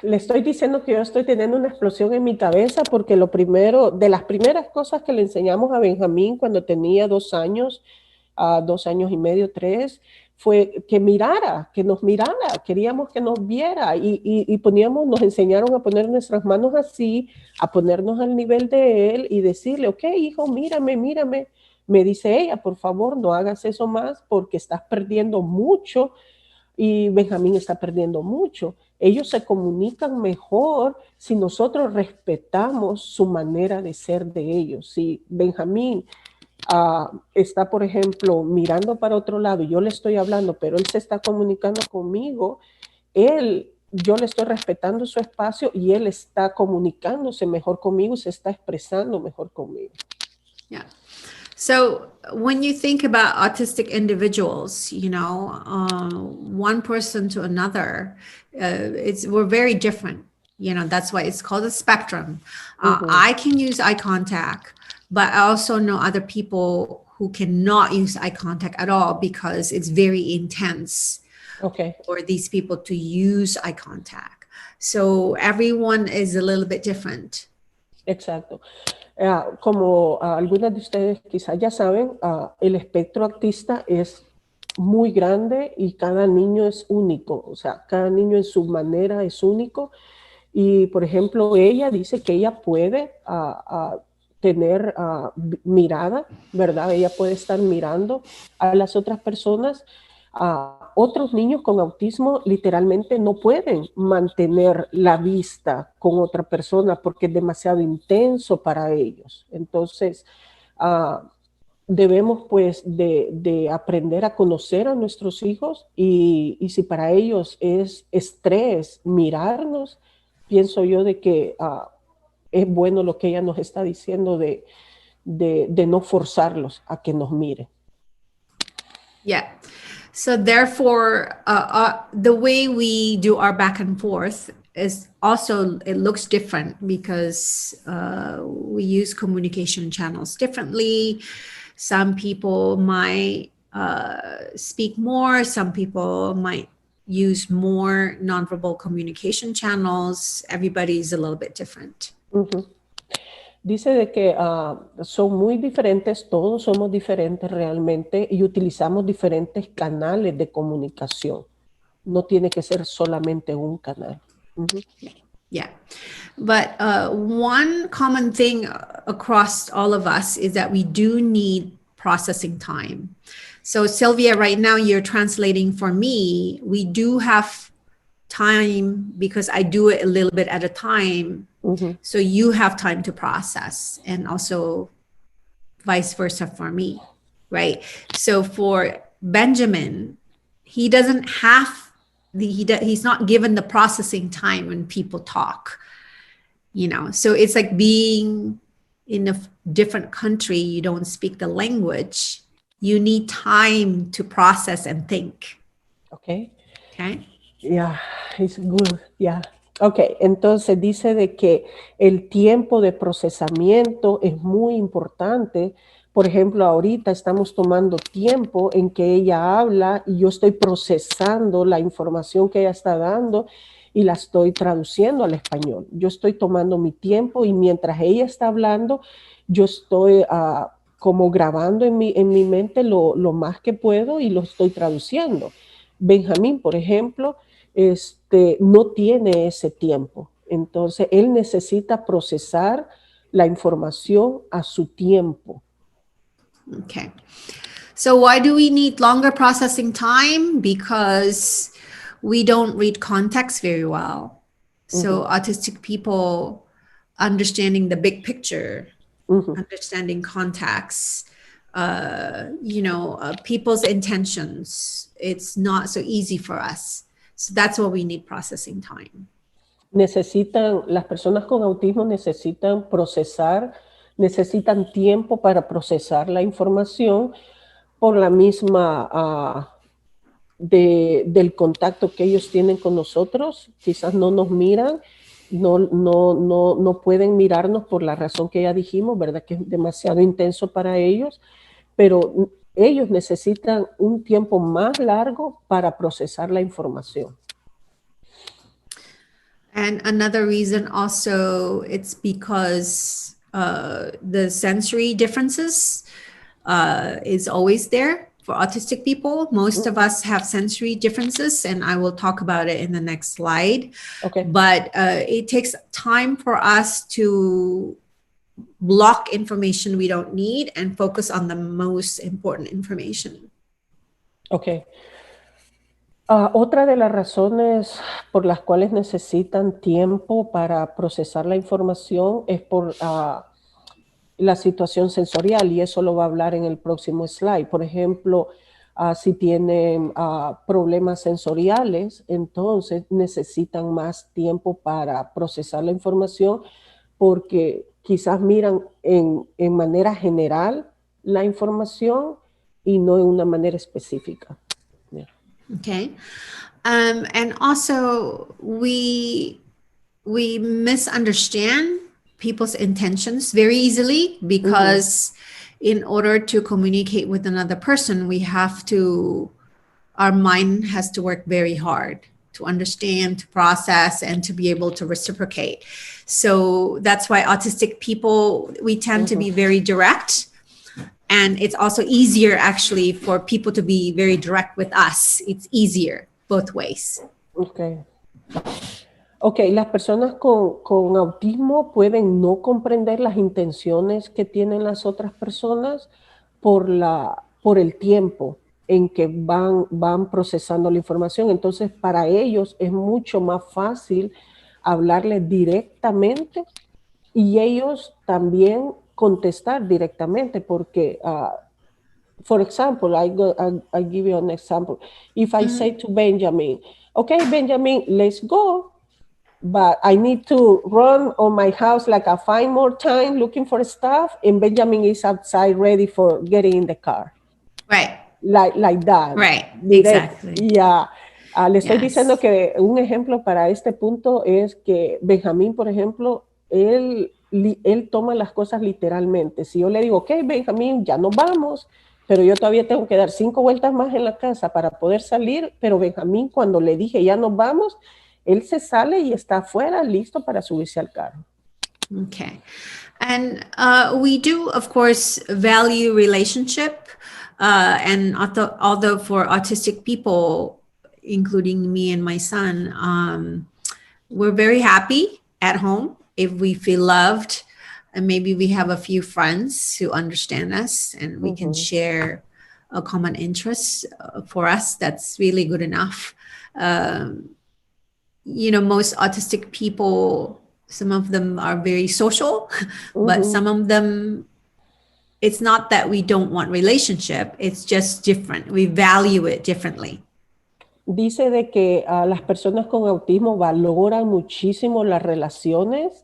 le estoy diciendo que yo estoy teniendo una explosión en mi cabeza porque lo primero, de las primeras cosas que le enseñamos a Benjamín cuando tenía 2 años, 2 años y medio, 3, fue que mirara, que nos mirara, queríamos que nos viera y poníamos, nos enseñaron a poner nuestras manos así, a ponernos al nivel de él y decirle, ok, hijo, mírame, mírame. Me dice ella, por favor, no hagas eso más porque estás perdiendo mucho y Benjamín está perdiendo mucho. Ellos se comunican mejor si nosotros respetamos su manera de ser de ellos. Si Benjamín está, por ejemplo, mirando para otro lado y yo le estoy hablando, pero él se está comunicando conmigo, yo le estoy respetando su espacio y él está comunicándose mejor conmigo y se está expresando mejor conmigo. Yeah. So when you think about autistic individuals, one person to another, we're very different. That's why it's called a spectrum. I can use eye contact, but I also know other people who cannot use eye contact at all because it's very intense Okay. for these people to use eye contact. So everyone is a little bit different. Exacto. Como algunas de ustedes quizás ya saben, el espectro autista es muy grande y cada niño es único, o sea, cada niño en su manera es único. Y, por ejemplo, ella dice que ella puede tener mirada, ¿verdad? Ella puede estar mirando a las otras personas. Otros niños con autismo literalmente no pueden mantener la vista con otra persona porque es demasiado intenso para ellos. Entonces, debemos pues de aprender a conocer a nuestros hijos y si para ellos es estrés mirarnos, pienso yo de que es bueno lo que ella nos está diciendo de no forzarlos a que nos miren. Yeah. So therefore, the way we do our back and forth is also, it looks different because we use communication channels differently. Some people might speak more, some people might use more nonverbal communication channels. Everybody's a little bit different. Dice de que son muy diferentes, todos somos diferentes realmente y utilizamos diferentes canales de comunicación. No tiene que ser solamente un canal. Yeah. But one common thing across all of us is that we do need processing time. So, Sylvia, right now you're translating for me. We do have time because I do it a little bit at a time. So, you have time to process, and also vice versa for me, right? So, for Benjamin, he doesn't have he's not given the processing time when people talk, so it's like being in a different country. You don't speak the language, you need time to process and think. Okay. Okay. Yeah, it's good. Yeah. Ok, entonces dice de que el tiempo de procesamiento es muy importante. Por ejemplo, ahorita estamos tomando tiempo en que ella habla y yo estoy procesando la información que ella está dando y la estoy traduciendo al español. Yo estoy tomando mi tiempo y mientras ella está hablando, yo estoy como grabando en mi mente lo más que puedo y lo estoy traduciendo. Benjamín, por ejemplo, no tiene ese tiempo. Entonces, él necesita procesar la información a su tiempo. Okay. So why do we need longer processing time? Because we don't read context very well. So autistic people understanding the big picture Ujú. understanding contacts, people's intentions. It's not so easy for us. So that's what we need processing time. Las personas con autismo necesitan procesar, necesitan tiempo para procesar la información por la misma del contacto que ellos tienen con nosotros. Quizás no nos miran, no pueden mirarnos por la razón que ya dijimos, ¿verdad? Que es demasiado intenso para ellos, pero ellos necesitan un tiempo más largo para procesar la información. And another reason also, it's because the sensory differences is always there for autistic people. Most of us have sensory differences, and I will talk about it in the next slide. Okay. But it takes time for us to block information we don't need and focus on the most important information. Okay. Otra de las razones por las cuales necesitan tiempo para procesar la información es por la situación sensorial, y eso lo va a hablar en el próximo slide. Por ejemplo, si tienen problemas sensoriales, entonces necesitan más tiempo para procesar la información, porque quizás miran en manera general la información y no en una manera específica. Yeah. Okay. And also we misunderstand people's intentions very easily because in order to communicate with another person, our mind has to work very hard to understand, to process, and to be able to reciprocate. So that's why autistic people, we tend to be very direct. And it's also easier actually for people to be very direct with us. It's easier both ways. Okay. Ok, las personas con autismo pueden no comprender las intenciones que tienen las otras personas por el tiempo en que van procesando la información. Entonces, para ellos es mucho más fácil hablarles directamente y ellos también contestar directamente, porque, for example, I give you an example. If I say to Benjamin, okay, Benjamin, let's go, but I need to run on my house like a 5 more time looking for stuff, and Benjamin is outside ready for getting in the car. Right. Like that. Right. Direct. Exactly. Yeah. Le estoy Yes. diciendo que un ejemplo para este punto es que Benjamín, por ejemplo, él toma las cosas literalmente. Si yo le digo, ok, Benjamín, ya nos vamos, pero yo todavía tengo que dar 5 vueltas más en la casa para poder salir, pero Benjamín, cuando le dije, ya nos vamos, él se sale y está afuera, listo para subirse al carro. Okay. And we do, of course, value relationship. And although for autistic people, including me and my son, we're very happy at home if we feel loved. And maybe we have a few friends who understand us and we can share a common interest for us. That's really good enough. Most autistic people, some of them are very social, but some of them, it's not that we don't want relationship, it's just different. We value it differently. Dice de que las personas con autismo valoran muchísimo las relaciones.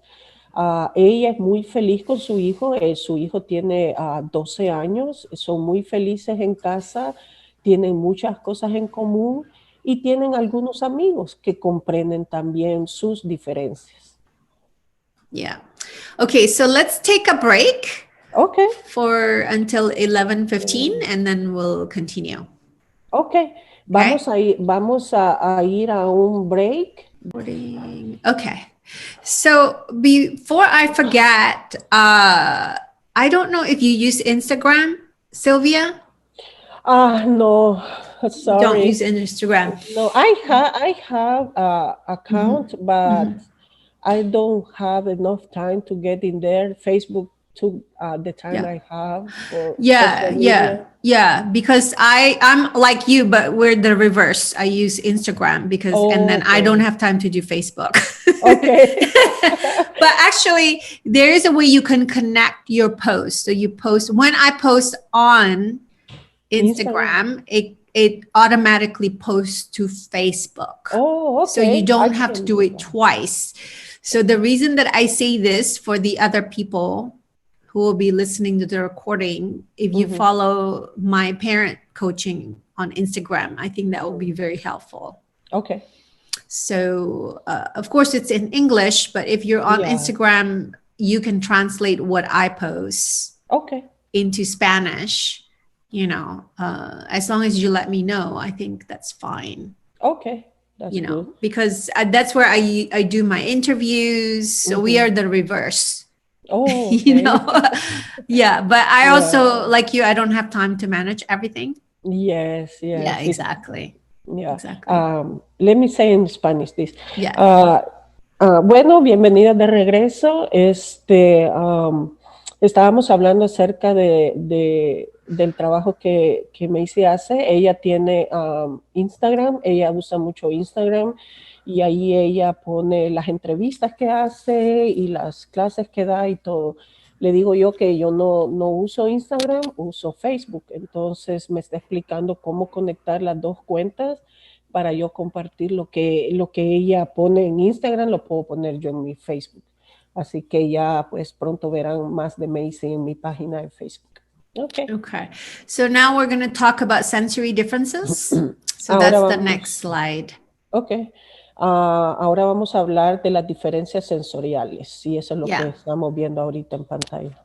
Ella es muy feliz con su hijo. Su hijo tiene 12 años. Son muy felices en casa. Tienen muchas cosas en común y tienen algunos amigos que comprenden también sus diferencias. Yeah. Okay, so let's take a break. Okay. For until 11:15 and then we'll continue. Okay. Vamos a ir a un break. Okay. So before I forget, I don't know if you use Instagram, Sylvia. No, sorry. Don't use Instagram. No, I have a account, but I don't have enough time to get in there. Facebook to the time Yeah. I have for social Yeah, media. because I'm like you, but we're the reverse. I use Instagram because, and then I don't Okay. have time to do Facebook. Okay. But actually, there is a way you can connect your post. So you post when I post on Instagram. Instagram, it automatically posts to Facebook. Oh, So you okay. I don't have to can do do it that. twice. So the reason that I say this for the other people who will be listening to the recording, if you Mhm, follow my parent coaching on Instagram, I think that will mhm. be very helpful. Okay. So, of course, it's in English, but if you're on Yeah. Instagram, you can translate what I post Okay. into Spanish, as long as you let me know, I think that's fine, Okay. That's good. because that's where I do my interviews. So we are Mhm. the reverse, Oh, you know. okay. Yeah, but I also, Yeah. like you, I don't have time to manage everything. Yes, Yeah, yes. exactly. Yeah. Exactly. Let me say in Spanish this. Yeah. Ah, bueno, bienvenida de regreso. Estábamos hablando acerca del trabajo que Macy hace. Ella tiene Instagram, ella usa mucho Instagram y ahí ella pone las entrevistas que hace y las clases que da y todo. Le digo yo que yo no uso Instagram, uso Facebook. Entonces me está explicando cómo conectar las dos cuentas para yo compartir lo que ella pone en Instagram, lo puedo poner yo en mi Facebook. Así que ya pues pronto verán más de Macy en mi página de Facebook. Ok. Okay. So now we're going to talk about sensory differences. So Ahora that's the next vamos, slide. ok. Ahora vamos a hablar de las diferencias sensoriales y eso es lo que Yeah. estamos viendo ahorita en pantalla.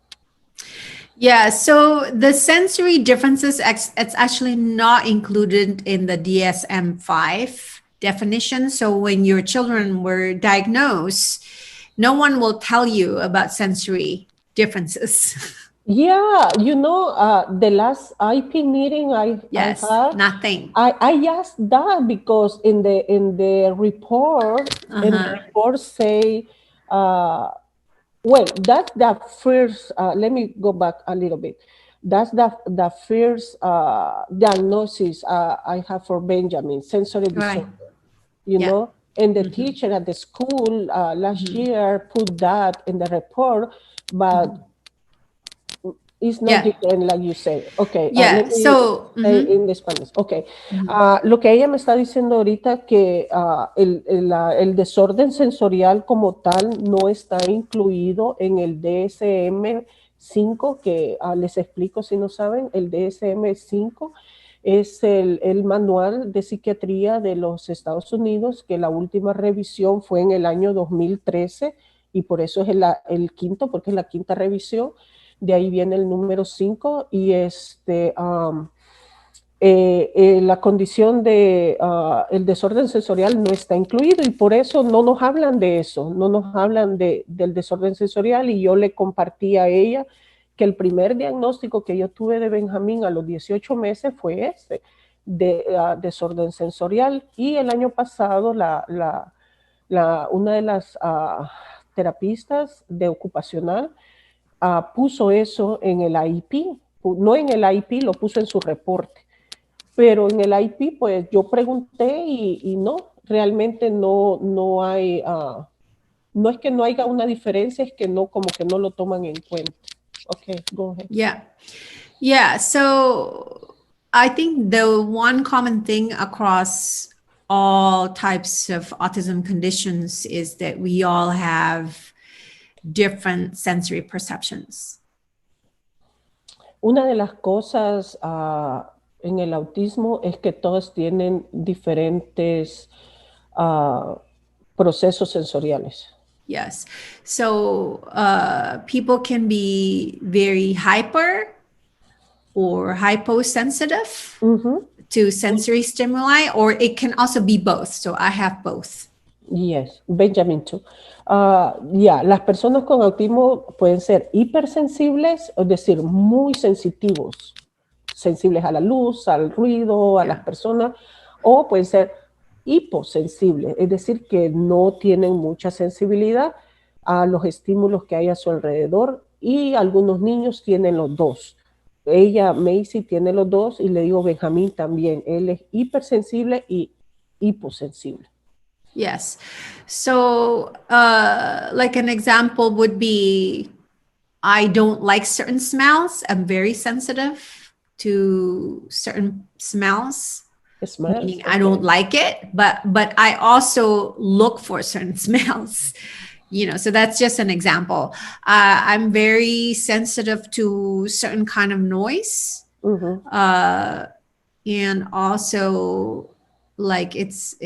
Yeah, so the sensory differences, it's actually not included in the DSM-5 definition. So when your children were diagnosed, no one will tell you about sensory differences. Yeah, the last IP meeting I Yes, had, nothing. I asked that because in the report say, uh, well, that's the first. Let me go back a little bit. That's the first diagnosis I have for Benjamin, sensory Right. disorder. Yeah. And the teacher at the school last year put that in the report, but it's not Yeah. different like you say. Okay, let Yeah. me So, say in the Spanish. Okay. mhm. Lo que ella me está diciendo ahorita que el desorden sensorial como tal no está incluido en el DSM-5, que les explico si no saben, el DSM-5 es el manual de psiquiatría de los Estados Unidos, que la última revisión fue en el año 2013 y por eso es el quinto, porque es la quinta revisión. De ahí viene el número 5 y la condición de el desorden sensorial no está incluido y por eso no nos hablan de eso, no nos hablan del desorden sensorial y yo le compartí a ella que el primer diagnóstico que yo tuve de Benjamín a los 18 meses fue ese, de desorden sensorial y el año pasado una de las terapistas de ocupacional puso eso en el IP, no en el IP, lo puso en su reporte, pero en el IP, pues yo pregunté y no, realmente no hay, no es que no haya una diferencia, es que no, como que no lo toman en cuenta. Ok, go ahead. Yeah. Yeah. So I think the one common thing across all types of autism conditions is that we all have different sensory perceptions. Una de las cosas en el autismo es que todos tienen diferentes procesos sensoriales. Yes. So people can be very hyper or hyposensitive Ujú. to sensory stimuli, or it can also be both. So I have both. Yes, Benjamin too. Las personas con autismo pueden ser hipersensibles, es decir, muy sensitivos, sensibles a la luz, al ruido, a las Yeah. personas, o pueden ser hiposensibles, es decir, que no tienen mucha sensibilidad a los estímulos que hay a su alrededor y algunos niños tienen los dos. Ella, Macy, tiene los dos y le digo Benjamín también. Él es hipersensible y hiposensible. Yes. So, like an example would be I don't like certain smells. I'm very sensitive to certain smells, Smells, meaning I don't okay. like it, but I also look for certain smells. So that's just an example. I'm very sensitive to certain kind of noise, Ujú, and also like it's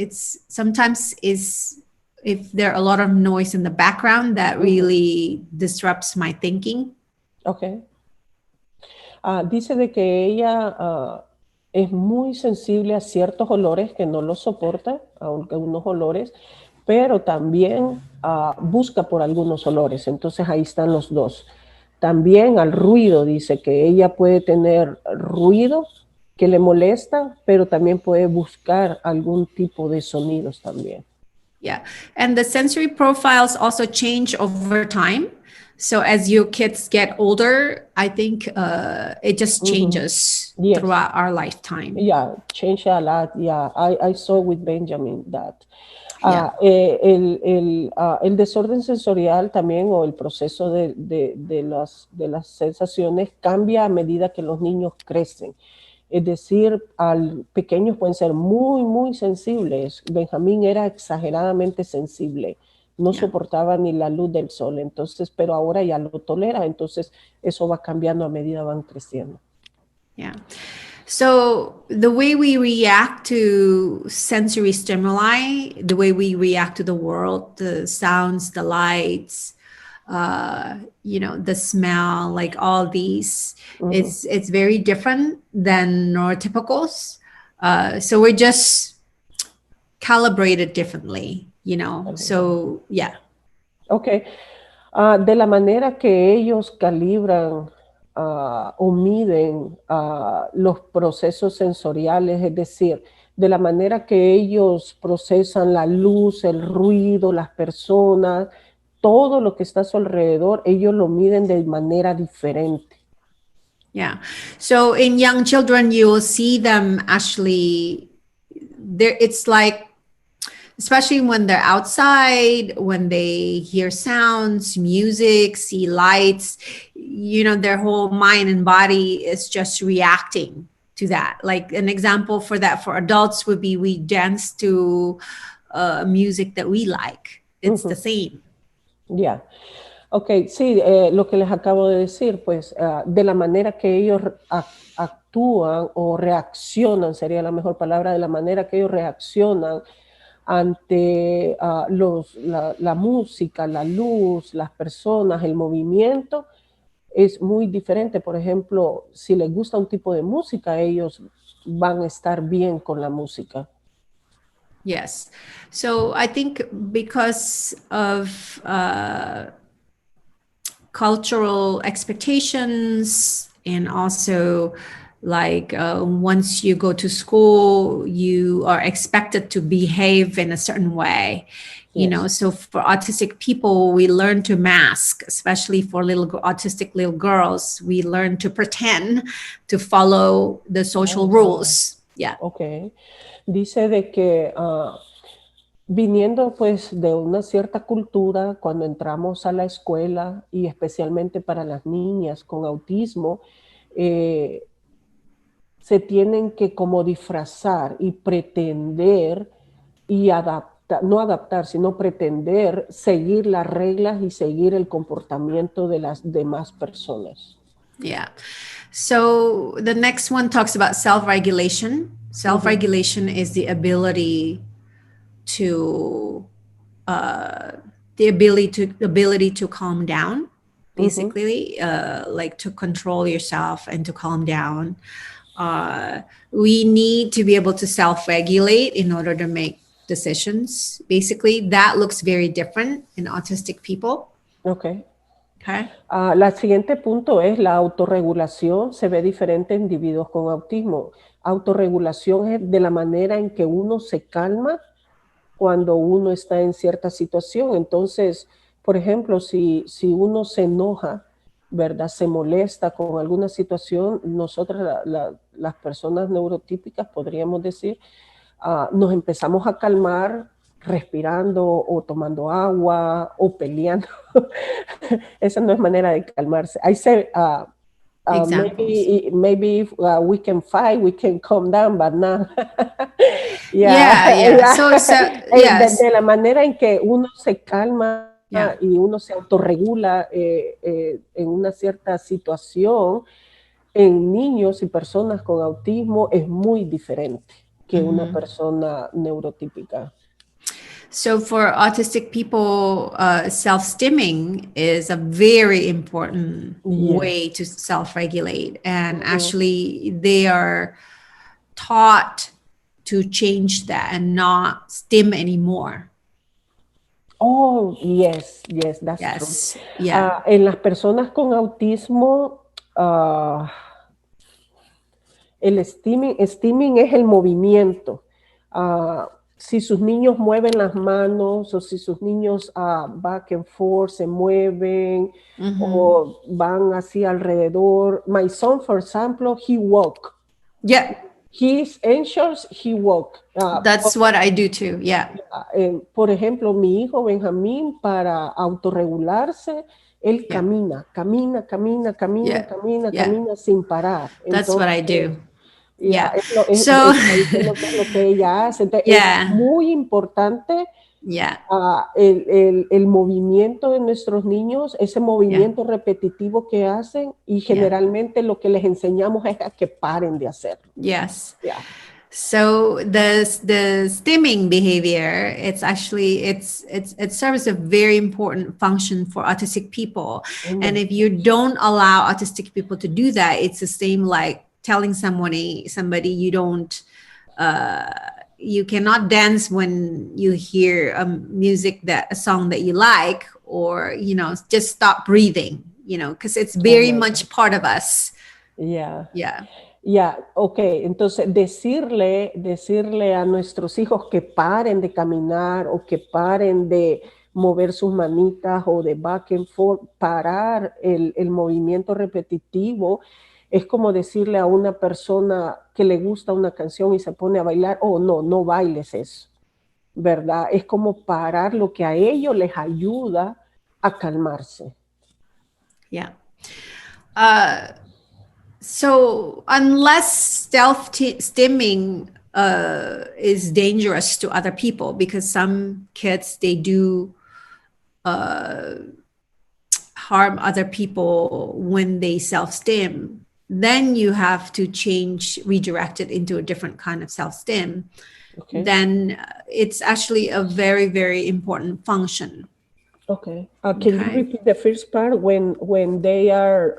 sometimes is if there are a lot of noise in the background that ujú, really disrupts my thinking. ok. Dice de que ella es muy sensible a ciertos olores que no los soporta, a algunos olores, pero también busca por algunos olores. Entonces ahí están los dos. También al ruido, dice que ella puede tener ruido que le molesta, pero también puede buscar algún tipo de sonidos también. Yeah. And the sensory profiles also change over time. So as your kids get older, I think it just Ujú. changes Yes. throughout our lifetime. Yeah, change a lot. Yeah, I saw with Benjamin that. Yeah. El desorden sensorial también o el proceso de las sensaciones cambia a medida que los niños crecen. Es decir, al pequeños pueden ser muy, muy sensibles. Benjamín era exageradamente sensible, no Yeah. soportaba ni la luz del sol, entonces, pero ahora ya lo tolera, entonces eso va cambiando a medida van creciendo. Yeah. So the way we react to sensory stimuli, the way we react to the world, the sounds, the lights, the smell, like all these, Ujú, it's very different than neurotypicals. So we're just calibrated differently. So yeah. ok. De la manera que ellos calibran o miden los procesos sensoriales, es decir, de la manera que ellos procesan la luz, el ruido, las personas, todo lo que está a su alrededor, ellos lo miden de manera diferente. Yeah. So in young children, you will see them actually there. It's like, especially when they're outside, when they hear sounds, music, see lights, their whole mind and body is just reacting to that. Like an example for that for adults would be we dance to music that we like. It's the Ujú, same. ya. Ok, sí, lo que les acabo de decir, pues de la manera que ellos actúan o reaccionan, sería la mejor palabra, de la manera que ellos reaccionan ante la música, la luz, las personas, el movimiento, es muy diferente. Por ejemplo, si les gusta un tipo de música, ellos van a estar bien con la música. Yes. So I think because of cultural expectations, and also like once you go to school you are expected to behave in a certain way. Yes. So for autistic people we learn to mask, especially for autistic little girls, we learn to pretend to follow the Oh, social wow. rules. Yeah. Ok. Dice de que viniendo pues de una cierta cultura, cuando entramos a la escuela y especialmente para las niñas con autismo, eh, se tienen que como disfrazar y pretender y adaptar, no adaptar, sino pretender seguir las reglas y seguir el comportamiento de las demás personas. Yeah. So the next one talks about self-regulation. Ujú, Self-regulation is to uh, the ability to calm down, ujú. basically, like to control yourself and to calm down. We need to be able to self-regulate in order to make decisions. Basically, that looks very different in autistic people. Ok. Okay. La siguiente punto es la autorregulación. Se ve diferente en individuos con autismo. Autorregulación es de la manera en que uno se calma cuando uno está en cierta situación. Entonces, por ejemplo, si uno se enoja ¿verdad? Se molesta con alguna situación, nosotras las personas neurotípicas podríamos decir, nos empezamos a calmar respirando o tomando agua o peleando. Esa no es manera de calmarse. I say, Examples. maybe we can fight, we can calm down, but not. Yeah, Yeah, yeah. yeah. So yes. De la manera en que uno se calma Yeah. y uno se autorregula en una cierta situación, en niños y personas con autismo es muy diferente que una persona neurotípica. So for autistic people, self-stimming is a very important way Yes. to self-regulate. And actually, they are taught to change that and not stim anymore. Oh, yes, yes, that's true. Yes. Yeah. En las personas con autismo, el steaming es el movimiento. Si sus niños mueven las manos o si sus niños back and forth se mueven o van así alrededor. My son, for example, he walk. Yeah. He's anxious, he walk. That's what I do too. Yeah. Por ejemplo, mi hijo Benjamín, para autorregularse, él Yeah. camina Yeah. Yeah. sin parar. That's what I Entonces, do. ya, Yeah. So, está diciendo qué es lo que ella hace. Entonces, es yeah. muy importante Yeah. el movimiento de nuestros niños, ese movimiento repetitivo que hacen y generalmente lo que les enseñamos es a que paren de hacerlo. Yes. Yeah. So the stimming behavior, it's actually it serves a very important function for autistic people. And if you don't allow autistic people to do that, it's the same like telling somebody you don't you cannot dance when you hear a song that you like, or just stop breathing, because it's very much part of us. Yeah. Yeah. Ya, ok, entonces decirle a nuestros hijos que paren de caminar o que paren de mover sus manitas o de back and forth, parar el movimiento repetitivo, es como decirle a una persona que le gusta una canción y se pone a bailar, oh no, no bailes eso, ¿verdad? Es como parar lo que a ellos les ayuda a calmarse. Yeah. So unless self-stimming is dangerous to other people, because some kids, they do harm other people when they self-stim, then you have to redirect it into a different kind of self-stim. Okay. Then it's actually a very, very important function. Okay. Can you repeat the first part when they are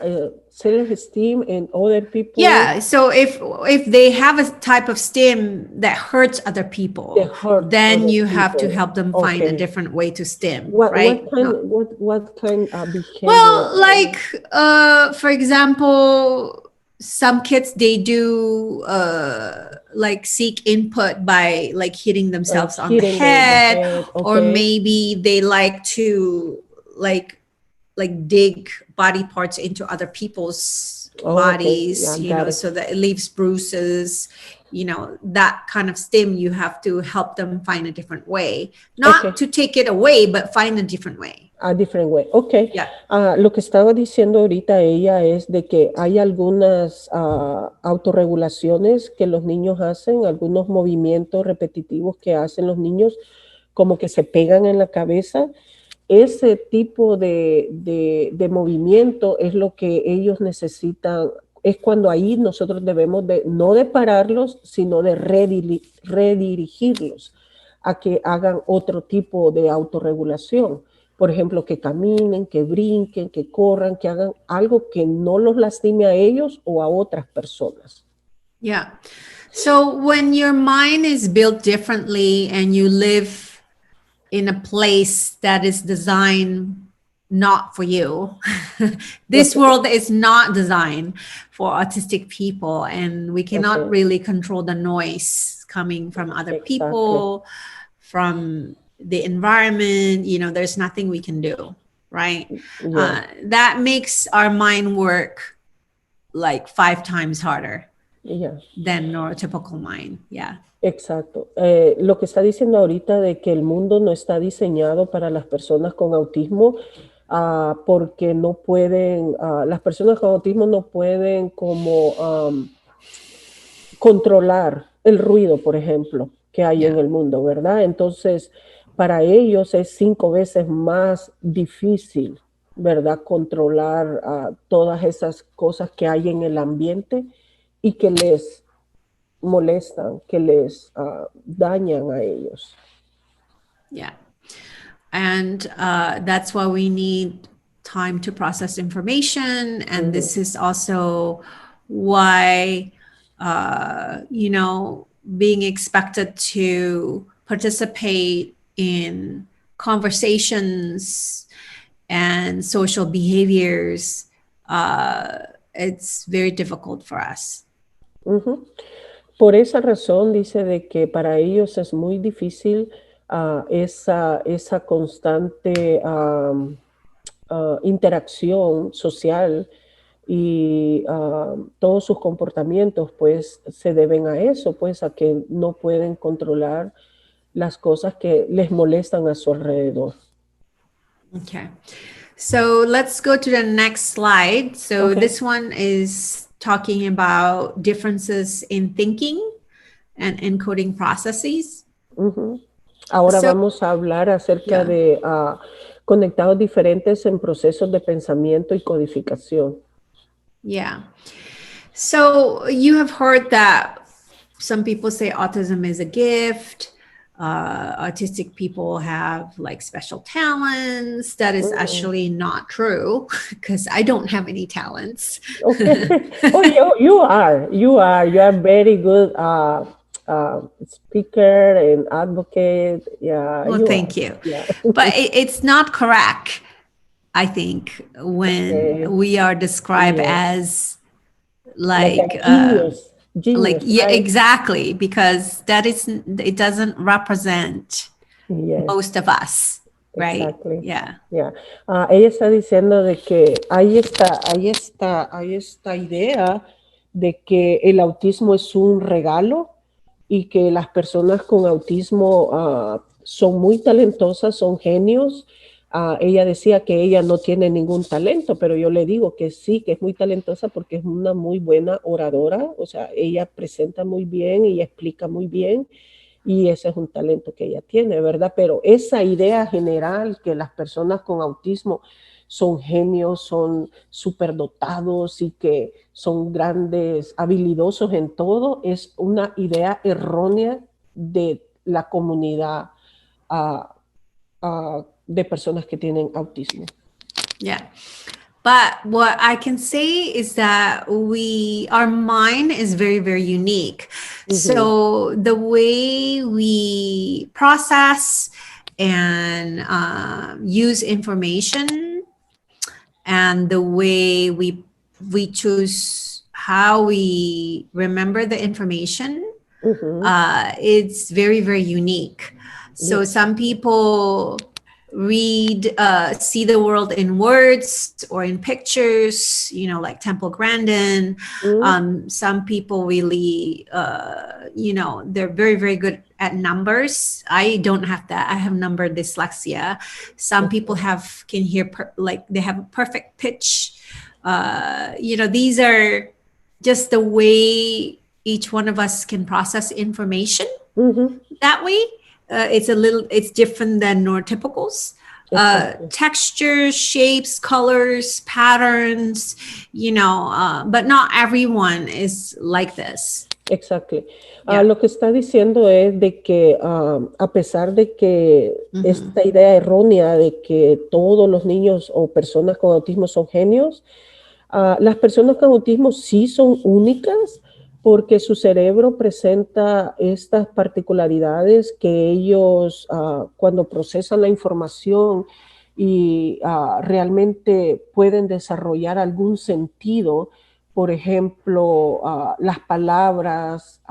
self-esteem and other people? Yeah. So if they have a type of stim that hurts other people, then you have to help them find a different way to stim. Right? What kind of behavior? Well, like for example, some kids, they do like seek input by like hitting themselves on the head, or maybe they like to like dig body parts into other people's bodies, so that it leaves bruises, that kind of stim. You have to help them find a different way, not to take it away, but find a different way. A different way. Ok. Yeah. Lo que estaba diciendo ahorita ella es de que hay algunas autorregulaciones que los niños hacen, algunos movimientos repetitivos que hacen los niños, como que se pegan en la cabeza. Ese tipo de movimiento es lo que ellos necesitan. Es cuando ahí nosotros debemos no de pararlos, sino de redirigirlos a que hagan otro tipo de autorregulación. Por ejemplo, que caminen, que brinquen, que corran, que hagan algo que no los lastime a ellos o a otras personas. Yeah. So when your mind is built differently and you live in a place that is designed not for you, this world is not designed for autistic people, and we cannot really control the noise coming from other people, from the environment. There's nothing we can do. right? Yeah, That makes our mind work like 5 times harder yeah. than neurotypical mind. Yeah. Exacto. Lo que está diciendo ahorita de que el mundo no está diseñado para las personas con autismo, porque no pueden, las personas con autismo no pueden como controlar el ruido, por ejemplo, que hay Yeah. en el mundo, ¿verdad? Entonces, para ellos es 5 veces más difícil, ¿verdad? Controlar todas esas cosas que hay en el ambiente y que les molestan, que les dañan a ellos. Yeah. And that's why we need time to process information. And Ujú, this is also why, being expected to participate in conversations and social behaviors, it's very difficult for us. ujú. Por esa razón dice de que para ellos es muy difícil esa constante interacción social y todos sus comportamientos pues se deben a eso, pues a que no pueden controlar las cosas que les molestan a su alrededor. Okay. So let's go to the next slide. So Ok. this one is talking about differences in thinking and encoding processes. Ujú. Ahora So, vamos a hablar acerca yeah, de conectados diferentes en procesos de pensamiento y codificación. yeah. So you have heard that some people say autism is a gift. Autistic people have like special talents. That is Mm. actually not true because I don't have any talents. Okay. Oh, you are very good speaker and advocate. Yeah, Well, you are. thank you. Yeah. But it's not correct, I think, when Okay. we are described Yes. as Like a like genius, yeah, right? exactly, because that is, it doesn't represent Yes. most of us, right? Exactly. Yeah. Yeah. Ella está diciendo de que hay esta idea de que el autismo es un regalo y que las personas con autismo son muy talentosas, son genios. Ella decía que ella no tiene ningún talento, pero yo le digo que sí, que es muy talentosa porque es una muy buena oradora, o sea, ella presenta muy bien y explica muy bien y ese es un talento que ella tiene, ¿verdad? Pero esa idea general que las personas con autismo son genios, son superdotados y que son grandes, habilidosos en todo, es una idea errónea de la comunidad de personas que tienen autismo. Yeah. But what I can say is that our mind is very, very unique. Ujú, So the way we process and use information, and the way we choose how we remember the information, ujú, it's very, very unique. So yes, some people see the world in words or in pictures, like Temple Grandin. mm, Some people really, they're very, very good at numbers. I don't have that. I have number dyslexia. Some people okay, can hear like they have a perfect pitch. These are just the way each one of us can process information ujú, that way. It's different than neurotypicals. exacto. Textures, shapes, colors, patterns, but not everyone is like this. Exactly. Yeah. Lo que está diciendo es de que a pesar de que Mm-hmm. esta idea errónea de que todos los niños o personas con autismo son genios, las personas con autismo sí son únicas porque su cerebro presenta estas particularidades que ellos cuando procesan la información y realmente pueden desarrollar algún sentido, por ejemplo, las palabras,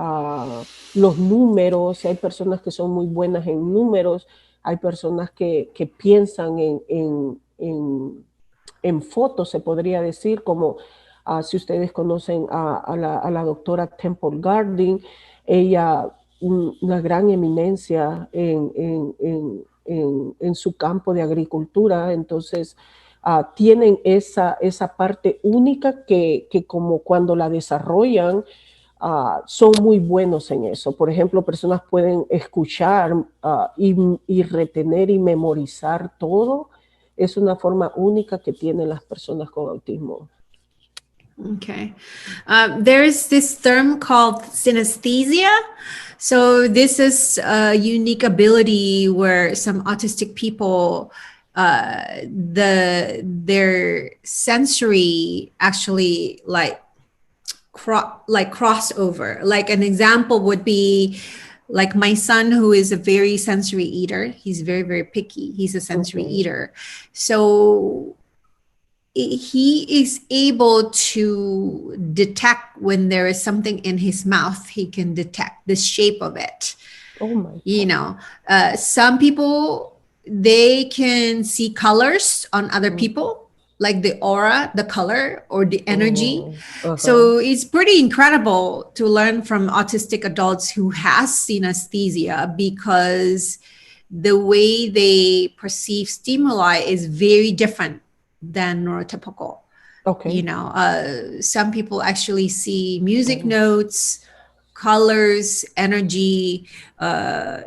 los números, hay personas que son muy buenas en números, hay personas que piensan en fotos, se podría decir, como si ustedes conocen a la doctora Temple Garding, ella, una gran eminencia en su campo de agricultura, entonces tienen esa parte única que como cuando la desarrollan, son muy buenos en eso. Por ejemplo, personas pueden escuchar y retener y memorizar todo. Es una forma única que tienen las personas con autismo. Okay. There's this term called synesthesia. So this is a unique ability where some autistic people, their sensory actually like crossover. Like an example would be like my son, who is a very sensory eater. He's very, very picky. He's a sensory Okay. eater. So he is able to detect when there is something in his mouth. He can detect the shape of it. Oh my You God. know, some people, they can see colors on other Mm. people, like the aura, the color, or the energy. Oh, uh-huh. So it's pretty incredible to learn from autistic adults who has synesthesia, because the way they perceive stimuli is very different than neurotypical. Okay. Some people actually see music Oh. notes, colors, energy.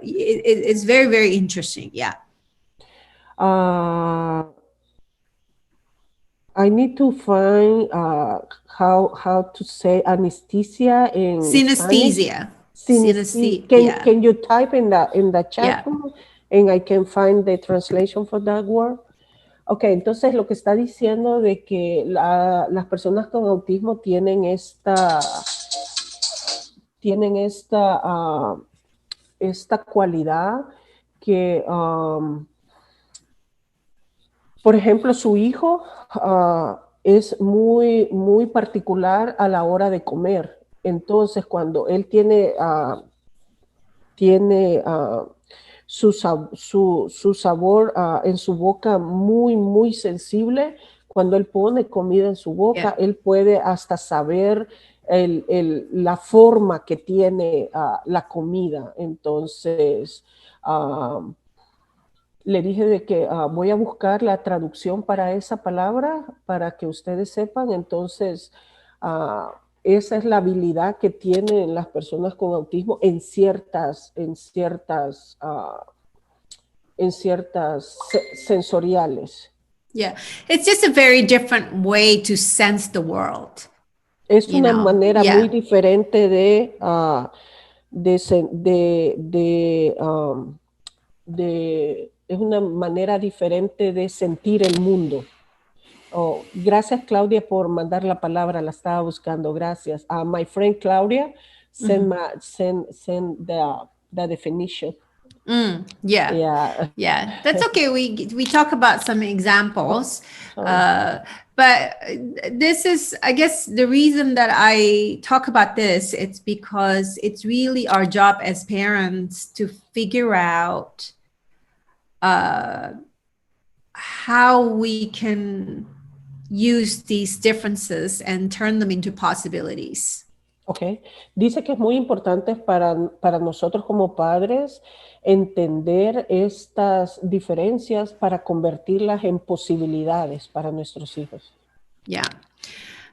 It's very, very interesting. Yeah. Uh, I need to find how to say anesthesia in Spanish. Synesthesia. Synesthesia. Synesthesia. Yeah. Can you type in the chat Yeah. room and I can find the translation for that word? Ok, entonces lo que está diciendo de que las personas con autismo tienen esta cualidad que, por ejemplo, su hijo es muy, muy particular a la hora de comer. Entonces, cuando él tiene su sabor en su boca muy, muy sensible, cuando él pone comida en su Yeah. boca, él puede hasta saber la forma que tiene la comida. Entonces, le dije de que voy a buscar la traducción para esa palabra para que ustedes sepan. Entonces, esa es la habilidad que tienen las personas con autismo en ciertas sensoriales. Yeah. It's just a very different way to sense the world, Es una manera muy Yeah. diferente es una manera diferente de sentir el mundo. Oh, gracias, Claudia, por mandar la palabra, la estaba buscando, gracias. My friend Claudia send the definition. Yeah. Yeah. Yeah. That's okay. We talk about some Oh, examples. sorry. But this is, I guess, the reason that I talk about this, it's because it's really our job as parents to figure out how we can use these differences and turn them into possibilities. Ok. Dice que es muy importante para nosotros como padres entender estas diferencias para convertirlas en posibilidades para nuestros hijos. Yeah.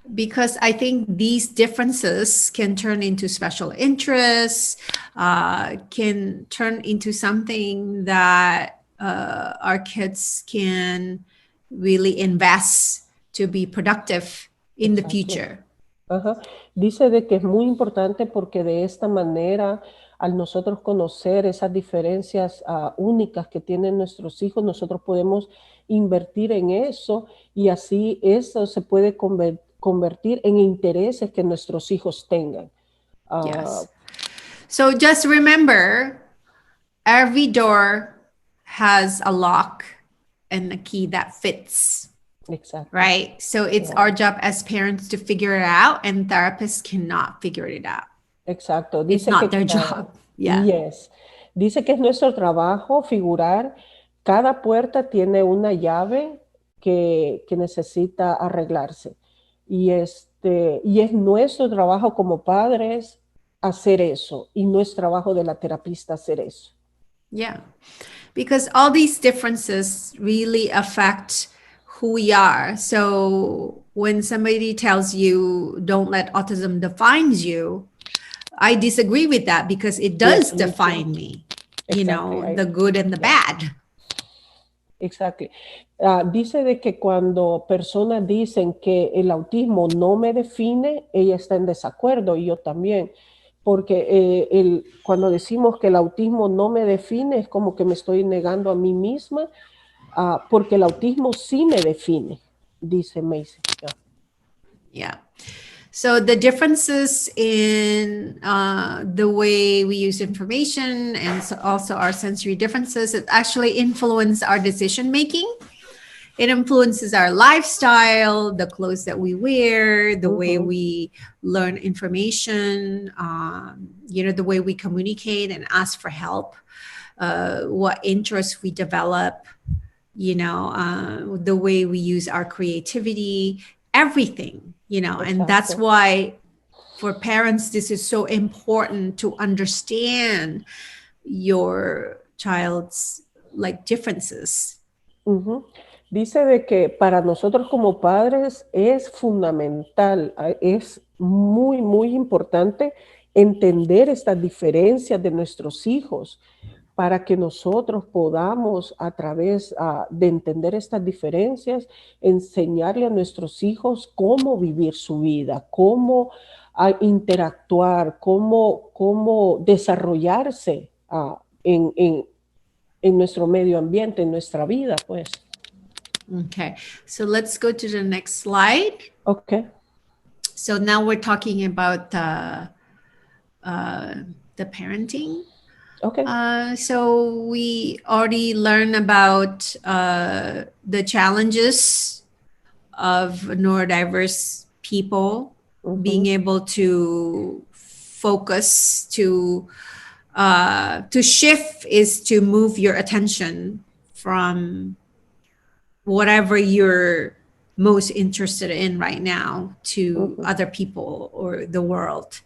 Because I think these differences can turn into special interests, can turn into something that our kids can really invest to be productive in the Exactly. future. Ajá. Dice de que es muy importante porque de esta manera, al nosotros conocer esas diferencias únicas que tienen nuestros hijos, nosotros podemos invertir en eso y así eso se puede convertir en intereses que nuestros hijos tengan. Yes. So just remember, every door has a lock and a key that fits. Exacto. Right? So it's our job as parents to figure it out, and therapists cannot figure it out. Exacto. It's Dice not que, their job. Yeah. yes. Dice que es nuestro trabajo figurar, cada puerta tiene una llave que necesita arreglarse. Y es nuestro trabajo como padres hacer eso, y no es trabajo de la terapista hacer eso. Yeah. Because all these differences really affect who we are. So when somebody tells you don't let autism defines you, I disagree with that because it does Yes, me too. define me, Exactly. the good and the Yeah, bad. exactly. Dice de que cuando personas dicen que el autismo no me define, ella está en desacuerdo y yo también, porque cuando decimos que el autismo no me define, es como que me estoy negando a mí misma, porque el autismo sí me define, dice Macy. Yeah. Yeah. So the differences in the way we use information and so also our sensory differences, it actually influence our decision making. It influences our lifestyle, the clothes that we wear, the way Ujú, we learn information, the way we communicate and ask for help, what interests we develop, the way we use our creativity, everything, and that's exacto. why for parents, this is so important to understand your child's like differences. Ujú. Dice de que para nosotros como padres es fundamental, es muy, muy importante entender estas diferencias de nuestros hijos para que nosotros podamos, a través de entender estas diferencias, enseñarle a nuestros hijos cómo vivir su vida, cómo interactuar, cómo desarrollarse en nuestro medio ambiente, en nuestra vida, pues. Okay, so let's go to the next slide. Ok, So now we're talking about the parenting. ok. So we already learned about the challenges of neurodiverse people being Ujú, able to focus, to shift is to move your attention from whatever you're most interested in right now to ujú. other people or the world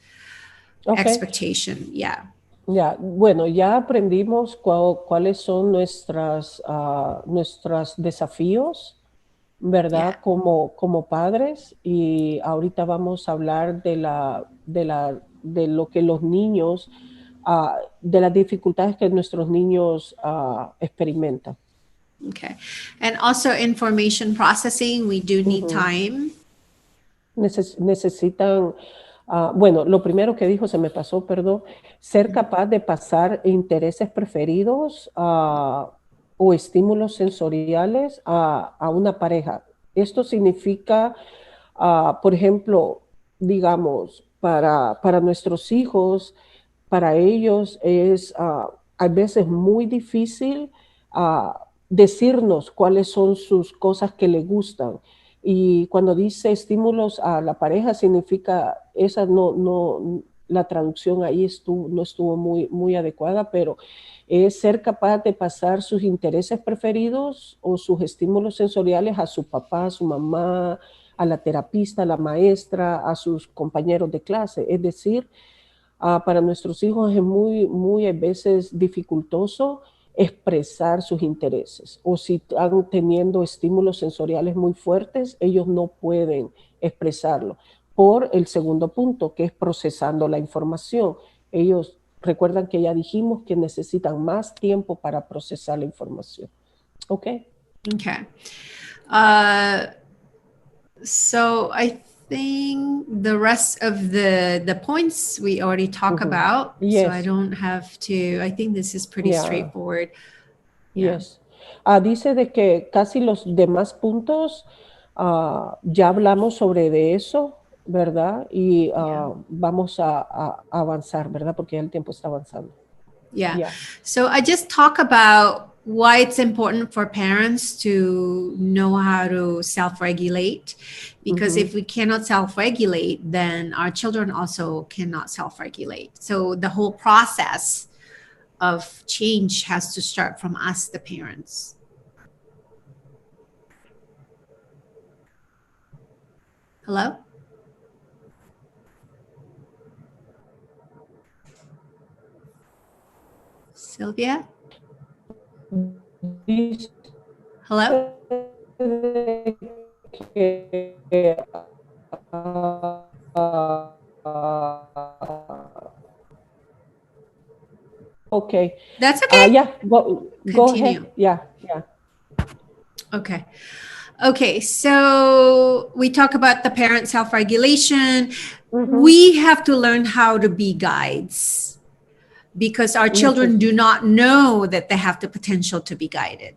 Ok, expectation. Yeah. ya, bueno, ya aprendimos cuáles son nuestros desafíos, Yeah. ¿verdad? Como padres, y ahorita vamos a hablar de lo que los niños, de las dificultades que nuestros niños experimentan. Okay. And also information processing, we do need Ujú. time. Necesitan, bueno, lo primero que dijo, se me pasó, perdón, ser capaz de pasar intereses preferidos o estímulos sensoriales a una pareja. Esto significa, por ejemplo, digamos, para nuestros hijos, para ellos es a veces muy difícil decirnos cuáles son sus cosas que le gustan. Y cuando dice estímulos a la pareja, significa, la traducción ahí no estuvo muy adecuada, pero es ser capaz de pasar sus intereses preferidos o sus estímulos sensoriales a su papá, a su mamá, a la terapista, a la maestra, a sus compañeros de clase. Es decir, para nuestros hijos es muy a veces dificultoso expresar sus intereses, o si están teniendo estímulos sensoriales muy fuertes, ellos no pueden expresarlo por el segundo punto, que es procesando la información. Ellos recuerdan que ya dijimos que necesitan más tiempo para procesar la información. ¿Ok? Okay. Uh, so I think the rest of the points we already talk Ujú. about, so I Yes, don't have to. I think this is pretty yeah. straightforward. Yeah. Yes. Dice de que casi los demás puntos, ya hablamos sobre de eso, ¿verdad? Y Yeah. vamos a avanzar, ¿verdad? Porque ya el tiempo está avanzando. Yeah. Ya. So I just talk about why it's important for parents to know how to self regulate. Because Ujú. if we cannot self regulate, then our children also cannot self regulate. So the whole process of change has to start from us, the parents. Hello? Sylvia? Dice Hello? que, okay. That's okay. Yeah, go ahead. Continue. Yeah, yeah. Okay. Okay, so we talk about the parent self regulation. Ujú. We have to learn how to be guides because our children do not know that they have the potential to be guided.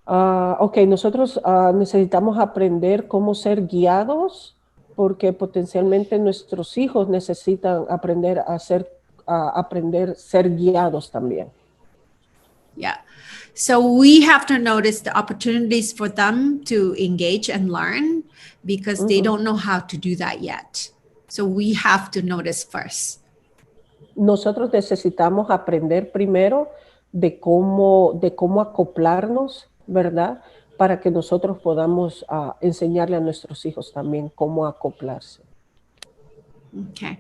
Ok, nosotros necesitamos aprender cómo ser guiados porque potencialmente nuestros hijos necesitan aprender aprender ser guiados también. Yeah. So we have to notice the opportunities for them to engage and learn because they Ujú. don't know how to do that yet. So we have to notice first. Nosotros necesitamos aprender primero de cómo acoplarnos, ¿verdad? Para que nosotros podamos enseñarle a nuestros hijos también cómo acoplarse. Okay.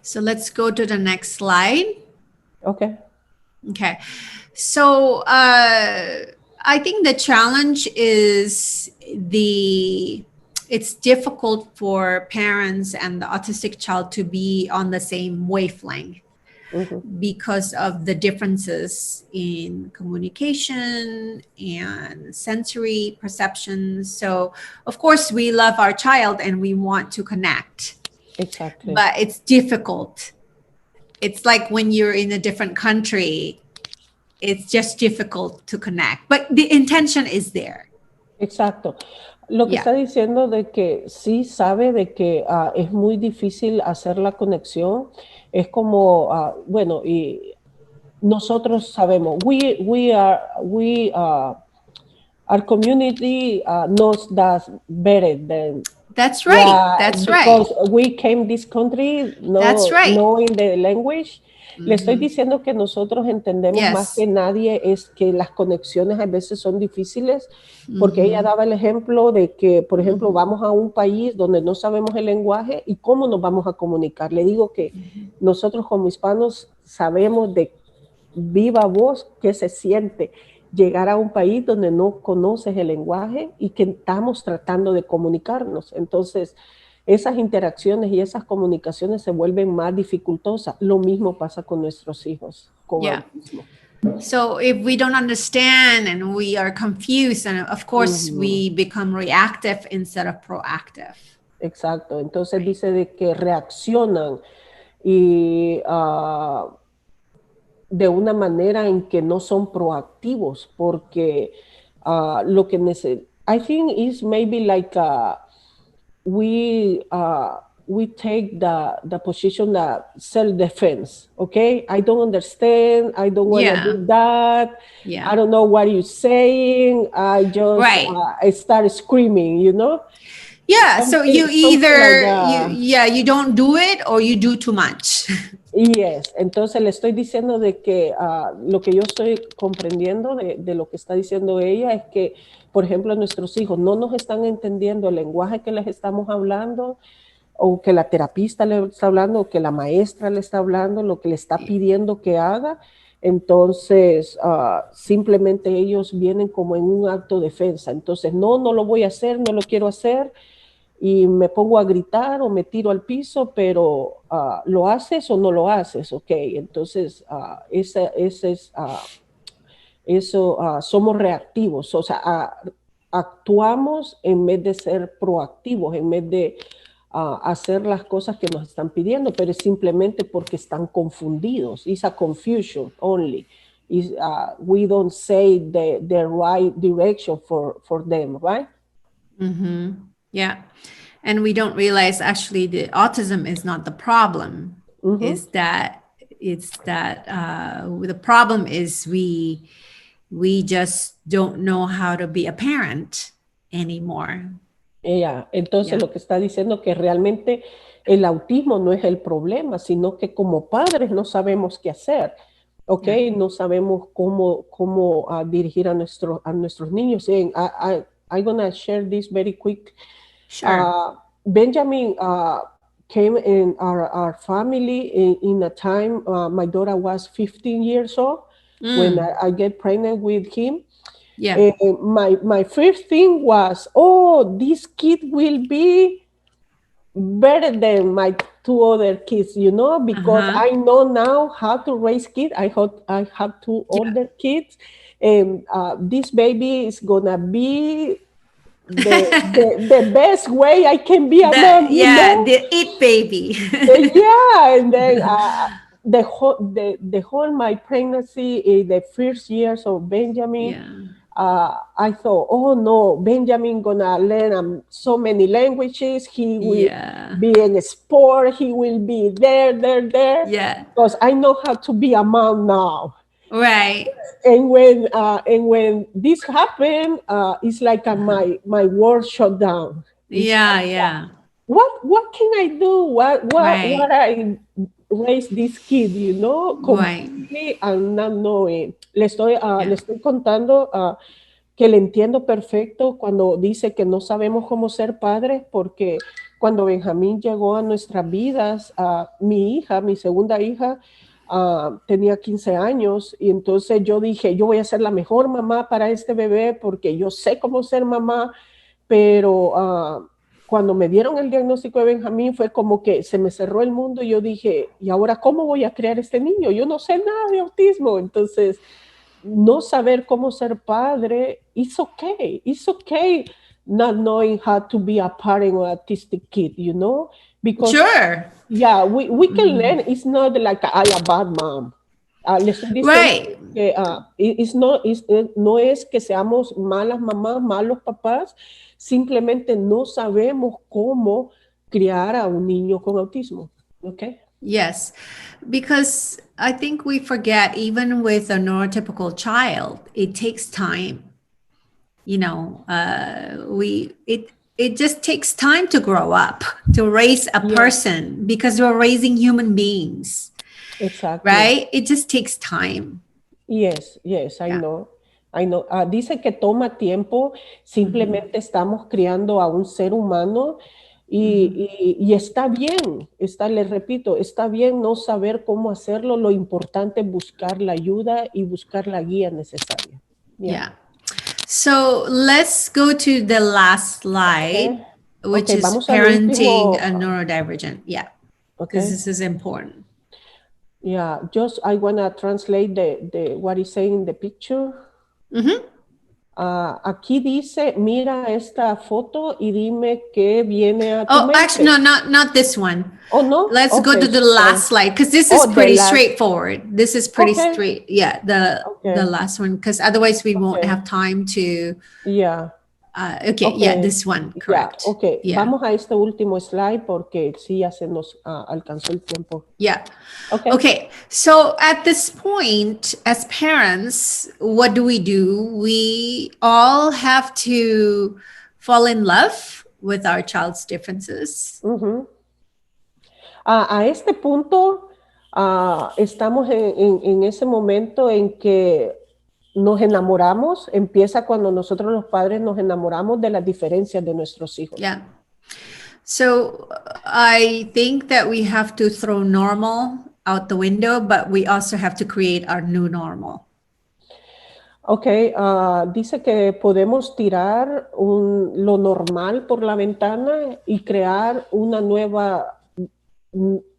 So let's go to the next slide. Ok. Okay. So I think the challenge is it's difficult for parents and the autistic child to be on the same wavelength Ujú. because of the differences in communication and sensory perceptions. So, of course, we love our child and we want to connect, Exactly. but it's difficult. It's like when you're in a different country, it's just difficult to connect, but the intention is there. Exacto. Lo que Yeah. está diciendo de que sí sabe de que es muy difícil hacer la conexión, es como, bueno, y nosotros sabemos, our community knows that better than, That's right. yeah, That's right. because we came this country That's no right. knowing the language. Le estoy Mm-hmm. diciendo que nosotros entendemos más Yes. que nadie es que las conexiones a veces son difíciles, porque ella Mm-hmm. daba el ejemplo de que, por ejemplo, Mm-hmm. vamos a un país donde no sabemos el lenguaje y cómo nos vamos a comunicar. Le digo que nosotros como hispanos sabemos de viva voz qué se siente llegar a un país donde no conoces el lenguaje y que estamos tratando de comunicarnos. Entonces, esas interacciones y esas comunicaciones se vuelven más dificultosas. Lo mismo pasa con nuestros hijos con Yeah. autismo. So if we don't understand and we are confused, and of course Ujú. we become reactive instead of proactive. Exacto. Entonces Right. dice de que reaccionan y de una manera en que no son proactivos, porque lo que necesitamos, I think is maybe like we take the position that self-defense. Okay, I don't understand. I don't want to Yeah. do that. Yeah. I don't know what you're saying. I just Right. I start screaming. You know, Yeah. So you something like either you that. yeah, you don't do it or you do too much. Yes, entonces le estoy diciendo de que lo que yo estoy comprendiendo de lo que está diciendo ella es que, por ejemplo, nuestros hijos no nos están entendiendo el lenguaje que les estamos hablando, o que la terapista le está hablando, o que la maestra le está hablando, lo que le está pidiendo que haga. Entonces, simplemente ellos vienen como en un acto de defensa. Entonces, no lo voy a hacer, no lo quiero hacer, y me pongo a gritar o me tiro al piso, pero ¿lo haces o no lo haces? Ok, entonces ese es, eso, somos reactivos, o sea, actuamos en vez de ser proactivos, en vez de hacer las cosas que nos están pidiendo, pero es simplemente porque están confundidos. It's a confusion only. We don't say the right direction for them, right? Mm-hmm. Yeah. And we don't realize actually the autism is not the problem. Mhm. Is that it's that the problem is we just don't know how to be a parent anymore. Entonces Yeah. lo que está diciendo que realmente el autismo no es el problema, sino que como padres no sabemos qué hacer, ¿ok? Yeah. No sabemos cómo dirigir a nuestros niños. I'm gonna share this very quick. Sure. Benjamin came in our family in a time my daughter was 15 years old when I get pregnant with him. Yeah. My first thing was, oh, this kid will be better than my two other kids, because Uh-huh. I know now how to raise kids. I have two Yeah. older kids, and this baby is gonna be the best way I can be a That, mom, yeah, the it baby. Yeah, and then the whole my pregnancy, the first years of Benjamin, Yeah. I thought, oh no, Benjamin gonna learn so many languages. He will Yeah. be in a sport. He will be there. Yeah. Because I know how to be a mom now. Right. And when this happened, it's like my world shut down. It's Yeah, like, yeah. what can I do? What Right. I raise this kid, Right. completely and not knowing. Le Yeah. estoy contando que le entiendo perfecto cuando dice que no sabemos cómo ser padres, porque cuando Benjamín llegó a nuestras vidas, mi hija, mi segunda hija, tenía 15 años y entonces yo dije, yo voy a ser la mejor mamá para este bebé porque yo sé cómo ser mamá, pero cuando me dieron el diagnóstico de Benjamín fue como que se me cerró el mundo y yo dije, ¿y ahora cómo voy a criar este niño? Yo no sé nada de autismo, entonces no saber cómo ser padre, it's okay not knowing how to be a parent of autistic kid, because Sure. yeah, we can learn. It's not like I a bad mom. Le estoy diciendo Right. que no es que seamos malas mamás, malos papás, simplemente no sabemos cómo criar a un niño con autismo. Okay? Yes. Because I think we forget, even with a neurotypical child, it takes time. It just takes time to grow up, to raise a Yeah, person, because we're raising human beings, exactly. right? It just takes time. Yes, I Yeah. know. I know. Dice que toma tiempo, simplemente estamos criando a un ser humano y está bien, les repito, está bien no saber cómo hacerlo, lo importante es buscar la ayuda y buscar la guía necesaria. Yeah. Yeah. So let's go to the last slide, Okay. which Okay, is vamos al parenting a último. neurodivergent. Yeah, because Okay. this is important. Yeah, just I wanna translate the what is saying in the picture. Mhm. Aquí dice, mira esta foto y dime qué viene a tu Oh, actually, mente. no, not this one. Oh, no? Let's go Okay, to the sorry. last slide, because this is Oh, the pretty last. straightforward. This is pretty Okay, straight. Yeah, the okay, last one, because otherwise we won't okay. have time to. Yeah, Okay, yeah, okay. this one, Ya, correct. ok. Yeah, Vamos a este último slide porque sí ya se nos alcanzó el tiempo. yeah. Ok. Okay, so at this point, as parents, what do? We all have to fall in love with our child's differences. Ujú. A este punto, estamos en ese momento en que nos enamoramos. Empieza cuando nosotros los padres nos enamoramos de las diferencias de nuestros hijos. Yeah. So I think that we have to throw normal out the window, but we also have to create our new normal. Ok, dice que podemos tirar lo normal por la ventana y crear una nueva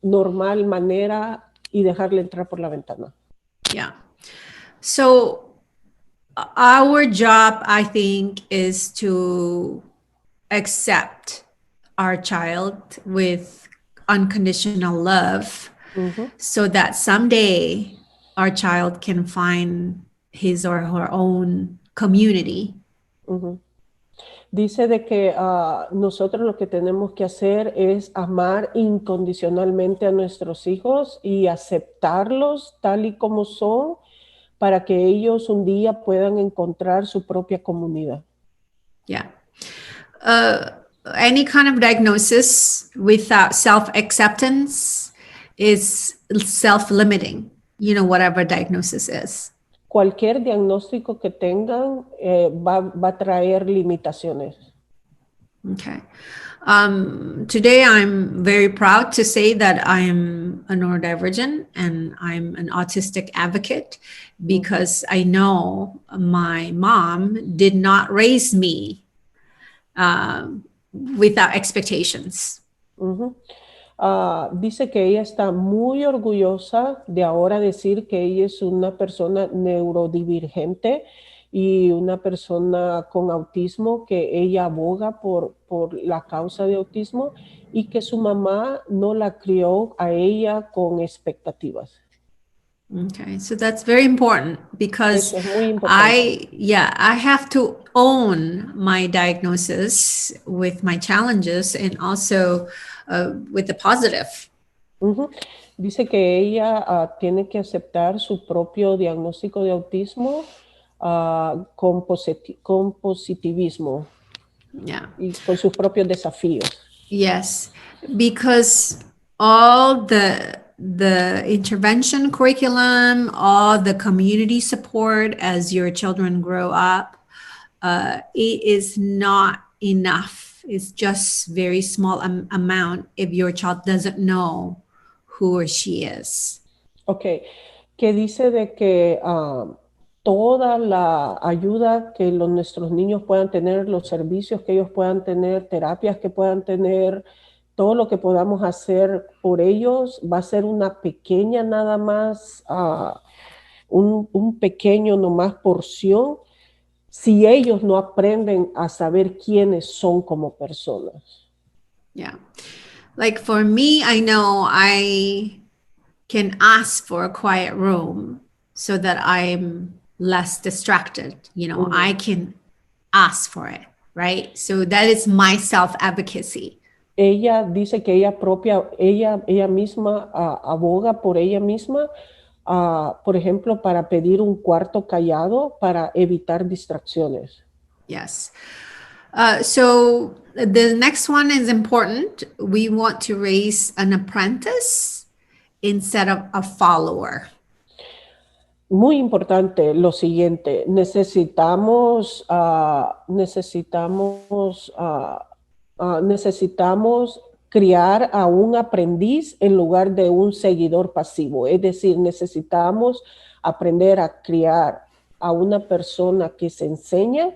normal manera y dejarle entrar por la ventana. Yeah. So our job, I think, is to accept our child with unconditional love, so that someday our child can find his or her own community. Dice de que nosotros lo que tenemos que hacer es amar incondicionalmente a nuestros hijos y aceptarlos tal y como son para que ellos un día puedan encontrar su propia comunidad. Yeah. Any kind of diagnosis without self-acceptance is self-limiting, whatever diagnosis is. Cualquier diagnóstico que tengan va a traer limitaciones. Okay. Today, I'm very proud to say that I am a neurodivergent and I'm an autistic advocate Ujú, because I know my mom did not raise me without expectations. ujú. Dice que ella está muy orgullosa de ahora decir que ella es una persona neurodivergente y una persona con autismo, que ella aboga por la causa de autismo y que su mamá no la crió a ella con expectativas. Okay, so that's very important because Eso es muy importante. I have to own my diagnosis with my challenges and also with the positive. Ujú. Dice que ella tiene que aceptar su propio diagnóstico de autismo con positivismo Yeah. y con sus propios desafíos. Yes, because all the intervention curriculum, all the community support as your children grow up, it is not enough. It's just very small amount if your child doesn't know who or she is. Ok, que dice de que toda la ayuda que nuestros niños puedan tener, los servicios que ellos puedan tener, terapias que puedan tener, todo lo que podamos hacer por ellos va a ser una pequeña nada más, un pequeño nomás porción si ellos no aprenden a saber quiénes son como personas. Yeah. Like for me, I know I can ask for a quiet room so that I'm less distracted. You know, Ujú. I can ask for it, right? So that is my self advocacy. Ella dice que ella misma aboga por ella misma, por ejemplo, para pedir un cuarto callado para evitar distracciones. Yes. So the next one is important. We want to raise an apprentice instead of a follower. Muy importante lo siguiente, necesitamos criar a un aprendiz en lugar de un seguidor pasivo. Es decir, necesitamos aprender a criar a una persona que se enseña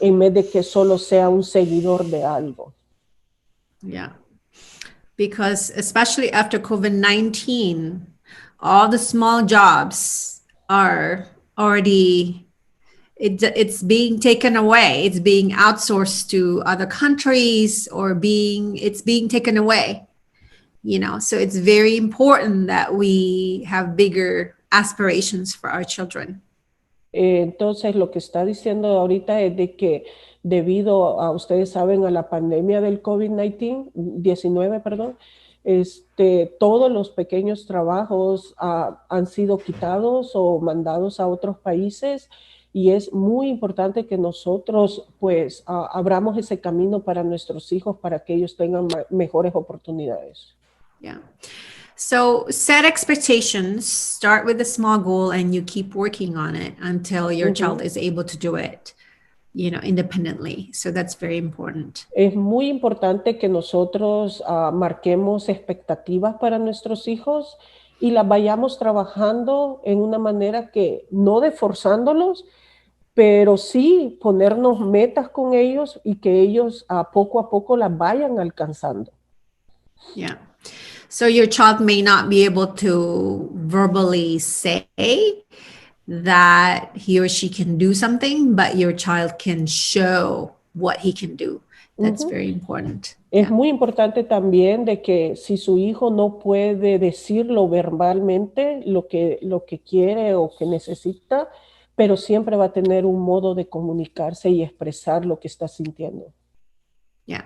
en vez de que solo sea un seguidor de algo. Yeah. Because especially after COVID-19, all the small jobs are already it's being taken away. It's being outsourced to other countries or it's being taken away. You know, so it's very important that we have bigger aspirations for our children. Entonces, lo que está diciendo ahorita es de que debido a, ustedes saben, a la pandemia del COVID-19, perdón, todos los pequeños trabajos han sido quitados o mandados a otros países y es muy importante que nosotros pues abramos ese camino para nuestros hijos para que ellos tengan mejores oportunidades. Yeah. So set expectations, start with a small goal, and you keep working on it until your child Ujú. is able to do it, you know, independently. So that's very important. Es muy importante que nosotros marquemos expectativas para nuestros hijos y las vayamos trabajando en una manera que no de forzándolos, pero sí ponernos metas con ellos y que ellos a poco las vayan alcanzando. Yeah. So your child may not be able to verbally say that he or she can do something, but your child can show what he can do. That's Ujú. very important. Es Yeah. muy importante también de que si su hijo no puede decirlo verbalmente, lo que quiere o que necesita, pero siempre va a tener un modo de comunicarse y expresar lo que está sintiendo. Yeah.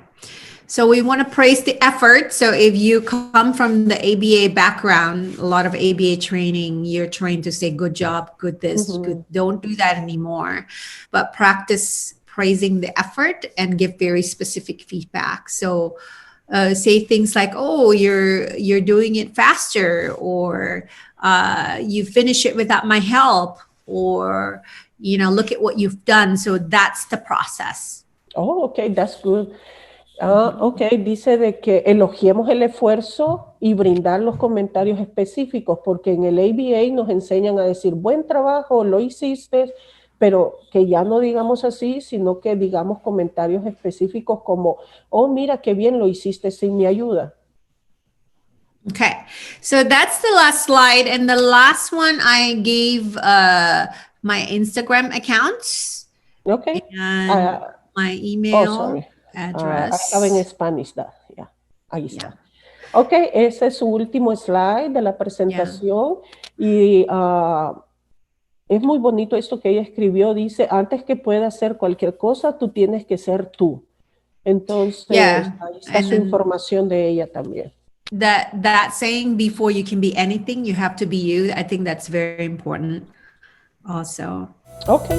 So we want to praise the effort. So if you come from the ABA background, a lot of ABA training, you're trying to say good job, good this, good. Ujú. Don't do that anymore, but practice praising the effort and give very specific feedback. So say things like, "Oh, you're doing it faster," or "You finish it without my help," or "Look at what you've done." So that's the process. Oh, okay, that's good. Ah, ok, dice de que elogiemos el esfuerzo y brindar los comentarios específicos, porque en el ABA nos enseñan a decir, buen trabajo, lo hiciste, pero que ya no digamos así, sino que digamos comentarios específicos como, oh, mira qué bien lo hiciste sin mi ayuda. Okay, so that's the last slide. And the last one I gave my Instagram accounts Ok. and Ah, my oh, email sorry. I have in address. Spanish that. Yeah, ahí Yeah, está. Ok, ese es su último slide de la yeah, presentación y es muy bonito esto que ella escribió. Dice, antes que puedas hacer cualquier cosa, tú tienes que ser tú. Entonces, yeah. ahí está And su then información de ella también. that saying, before you can be anything, you have to be you. I think that's very important also. Ok.